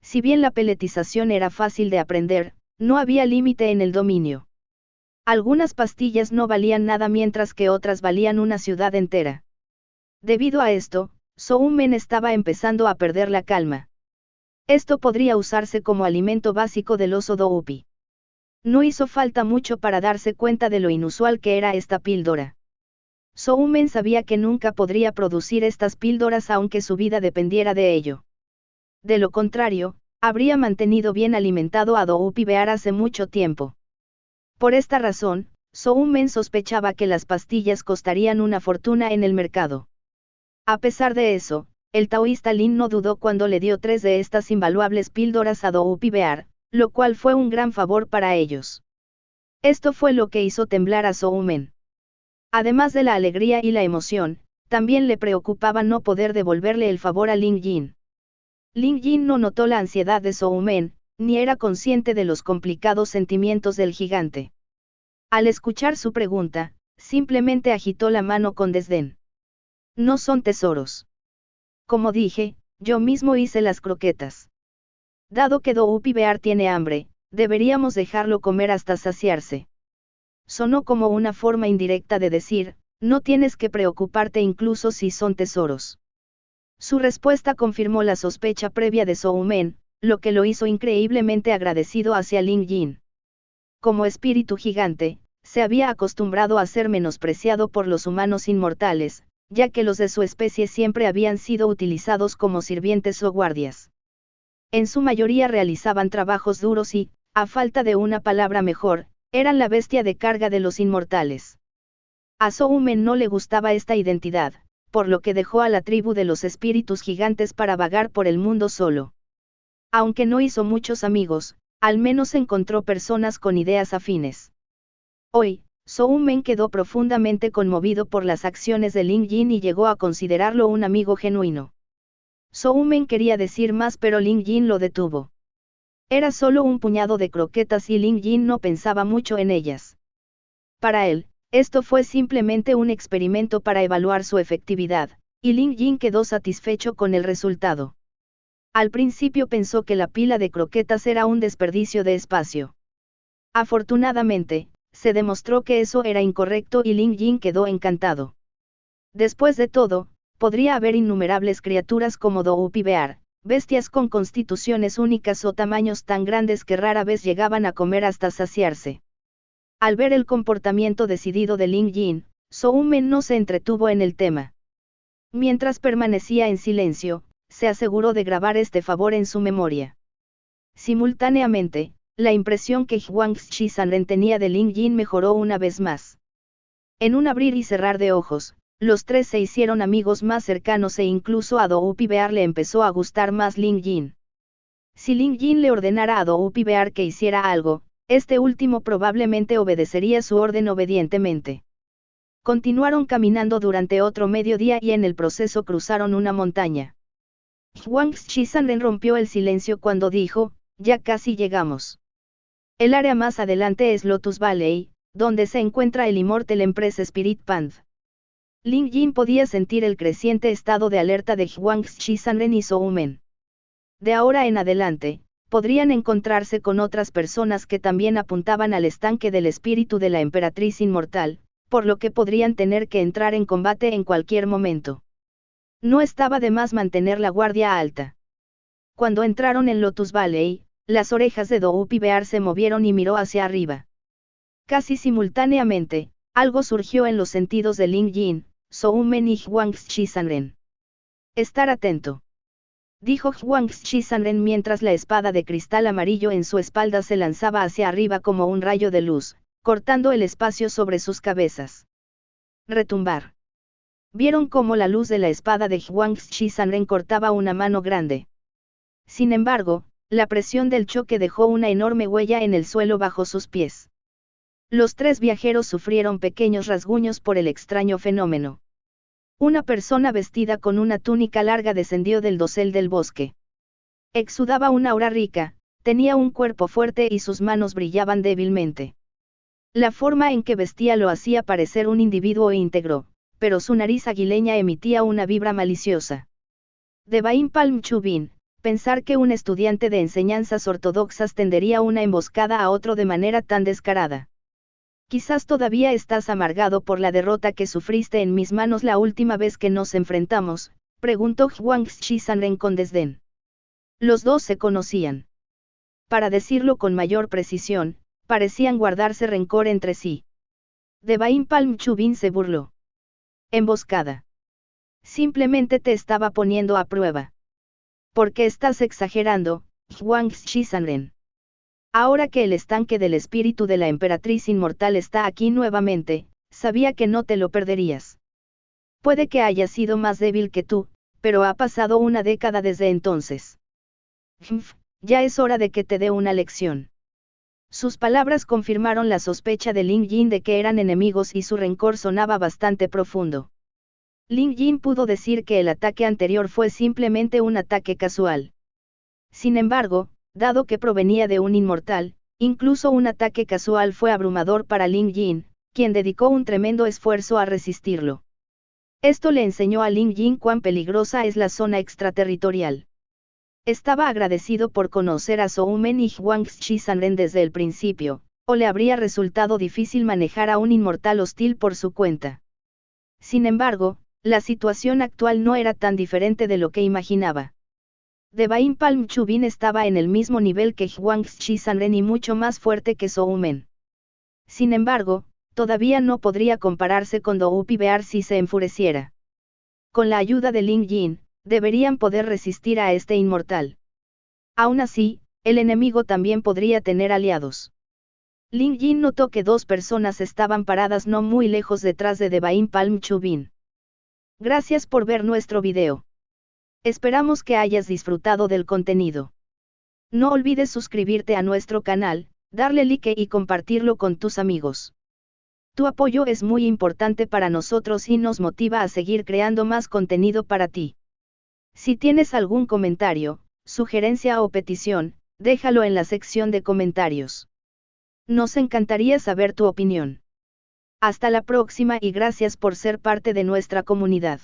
Si bien la peletización era fácil de aprender, no había límite en el dominio. Algunas pastillas no valían nada mientras que otras valían una ciudad entera. Debido a esto, Soumen estaba empezando a perder la calma. Esto podría usarse como alimento básico del oso Doupi. No hizo falta mucho para darse cuenta de lo inusual que era esta píldora. Soumen sabía que nunca podría producir estas píldoras aunque su vida dependiera de ello. De lo contrario, habría mantenido bien alimentado a Doupi Bear hace mucho tiempo. Por esta razón, Soumen sospechaba que las pastillas costarían una fortuna en el mercado. A pesar de eso, el taoísta Lin no dudó cuando le dio 3 de estas invaluables píldoras a Doupi Bear, lo cual fue un gran favor para ellos. Esto fue lo que hizo temblar a Soumen. Además de la alegría y la emoción, también le preocupaba no poder devolverle el favor a Ling Yin. Ling Yin no notó la ansiedad de Soumen, ni era consciente de los complicados sentimientos del gigante. Al escuchar su pregunta, simplemente agitó la mano con desdén. No son tesoros. Como dije, yo mismo hice las croquetas. Dado que Doupi Bear tiene hambre, deberíamos dejarlo comer hasta saciarse. Sonó como una forma indirecta de decir, no tienes que preocuparte incluso si son tesoros. Su respuesta confirmó la sospecha previa de Zhou-Men, lo que lo hizo increíblemente agradecido hacia Lin Jin. Como espíritu gigante, se había acostumbrado a ser menospreciado por los humanos inmortales, ya que los de su especie siempre habían sido utilizados como sirvientes o guardias. En su mayoría realizaban trabajos duros y, a falta de una palabra mejor, eran la bestia de carga de los inmortales. A Zhou-Men no le gustaba esta identidad, por lo que dejó a la tribu de los espíritus gigantes para vagar por el mundo solo. Aunque no hizo muchos amigos, al menos encontró personas con ideas afines. Hoy, Zhou-Men quedó profundamente conmovido por las acciones de Lin Jin y llegó a considerarlo un amigo genuino. Zhou-Men quería decir más pero Lin Jin lo detuvo. Era solo un puñado de croquetas y Lin Jin no pensaba mucho en ellas. Para él, esto fue simplemente un experimento para evaluar su efectividad, y Lin Jin quedó satisfecho con el resultado. Al principio pensó que la pila de croquetas era un desperdicio de espacio. Afortunadamente, se demostró que eso era incorrecto y Lin Jin quedó encantado. Después de todo, podría haber innumerables criaturas como Doupi Bear, bestias con constituciones únicas o tamaños tan grandes que rara vez llegaban a comer hasta saciarse. Al ver el comportamiento decidido de Lin Jin, Zhou-Men no se entretuvo en el tema. Mientras permanecía en silencio, se aseguró de grabar este favor en su memoria. Simultáneamente, la impresión que Huang Zhisanren tenía de Lin Jin mejoró una vez más. En un abrir y cerrar de ojos, los tres se hicieron amigos más cercanos e incluso a Doupi Bear le empezó a gustar más Lin Jin. Si Lin Jin le ordenara a Doupi Bear que hiciera algo, este último probablemente obedecería su orden obedientemente. Continuaron caminando durante otro mediodía y en el proceso cruzaron una montaña. Huang Zhisanren rompió el silencio cuando dijo, ya casi llegamos. El área más adelante es Lotus Valley, donde se encuentra el Immortal Empress Spirit Path. Lin Jin podía sentir el creciente estado de alerta de Huang Zhisanren y Zhou-Men. De ahora en adelante, podrían encontrarse con otras personas que también apuntaban al estanque del espíritu de la emperatriz inmortal, por lo que podrían tener que entrar en combate en cualquier momento. No estaba de más mantener la guardia alta. Cuando entraron en Lotus Valley, las orejas de Doupi Bear se movieron y miró hacia arriba. Casi simultáneamente, algo surgió en los sentidos de Lin Jin, Zhou-Men y Huang Zhisanren. Estar atento, dijo Huang Zhisanren mientras la espada de cristal amarillo en su espalda se lanzaba hacia arriba como un rayo de luz, cortando el espacio sobre sus cabezas. Retumbar. Vieron cómo la luz de la espada de Huang Zhisanren cortaba una mano grande. Sin embargo, la presión del choque dejó una enorme huella en el suelo bajo sus pies. Los tres viajeros sufrieron pequeños rasguños por el extraño fenómeno. Una persona vestida con una túnica larga descendió del dosel del bosque. Exudaba una aura rica, tenía un cuerpo fuerte y sus manos brillaban débilmente. La forma en que vestía lo hacía parecer un individuo íntegro, pero su nariz aguileña emitía una vibra maliciosa. Devain Palm Chubin, pensar que un estudiante de enseñanzas ortodoxas tendería una emboscada a otro de manera tan descarada. Quizás todavía estás amargado por la derrota que sufriste en mis manos la última vez que nos enfrentamos, preguntó Huang Zhisanren con desdén. Los dos se conocían. Para decirlo con mayor precisión, parecían guardarse rencor entre sí. Devain Palm Chubin se burló. Emboscada. Simplemente te estaba poniendo a prueba. ¿Por qué estás exagerando, Huang Zhisanren? Ahora que el estanque del espíritu de la emperatriz inmortal está aquí nuevamente, sabía que no te lo perderías. Puede que haya sido más débil que tú, pero ha pasado una década desde entonces. Ya es hora de que te dé una lección. Sus palabras confirmaron la sospecha de Lin Jin de que eran enemigos y su rencor sonaba bastante profundo. Lin Jin pudo decir que el ataque anterior fue simplemente un ataque casual. Sin embargo, dado que provenía de un inmortal, incluso un ataque casual fue abrumador para Lin Jin, quien dedicó un tremendo esfuerzo a resistirlo. Esto le enseñó a Ling Jin cuán peligrosa es la zona extraterritorial. Estaba agradecido por conocer a Zhoumen y Huang Shisanren desde el principio, o le habría resultado difícil manejar a un inmortal hostil por su cuenta. Sin embargo, la situación actual no era tan diferente de lo que imaginaba. Devain Palm Chubin estaba en el mismo nivel que Huang Shisanren y mucho más fuerte que Zhoumen. Sin embargo, todavía no podría compararse con Doupi Bear si se enfureciera. Con la ayuda de Ling Jin, deberían poder resistir a este inmortal. Aún así, el enemigo también podría tener aliados. Ling Jin notó que dos personas estaban paradas no muy lejos detrás de Devain Palm Chubin. Gracias por ver nuestro video. Esperamos que hayas disfrutado del contenido. No olvides suscribirte a nuestro canal, darle like y compartirlo con tus amigos. Tu apoyo es muy importante para nosotros y nos motiva a seguir creando más contenido para ti. Si tienes algún comentario, sugerencia o petición, déjalo en la sección de comentarios. Nos encantaría saber tu opinión. Hasta la próxima y gracias por ser parte de nuestra comunidad.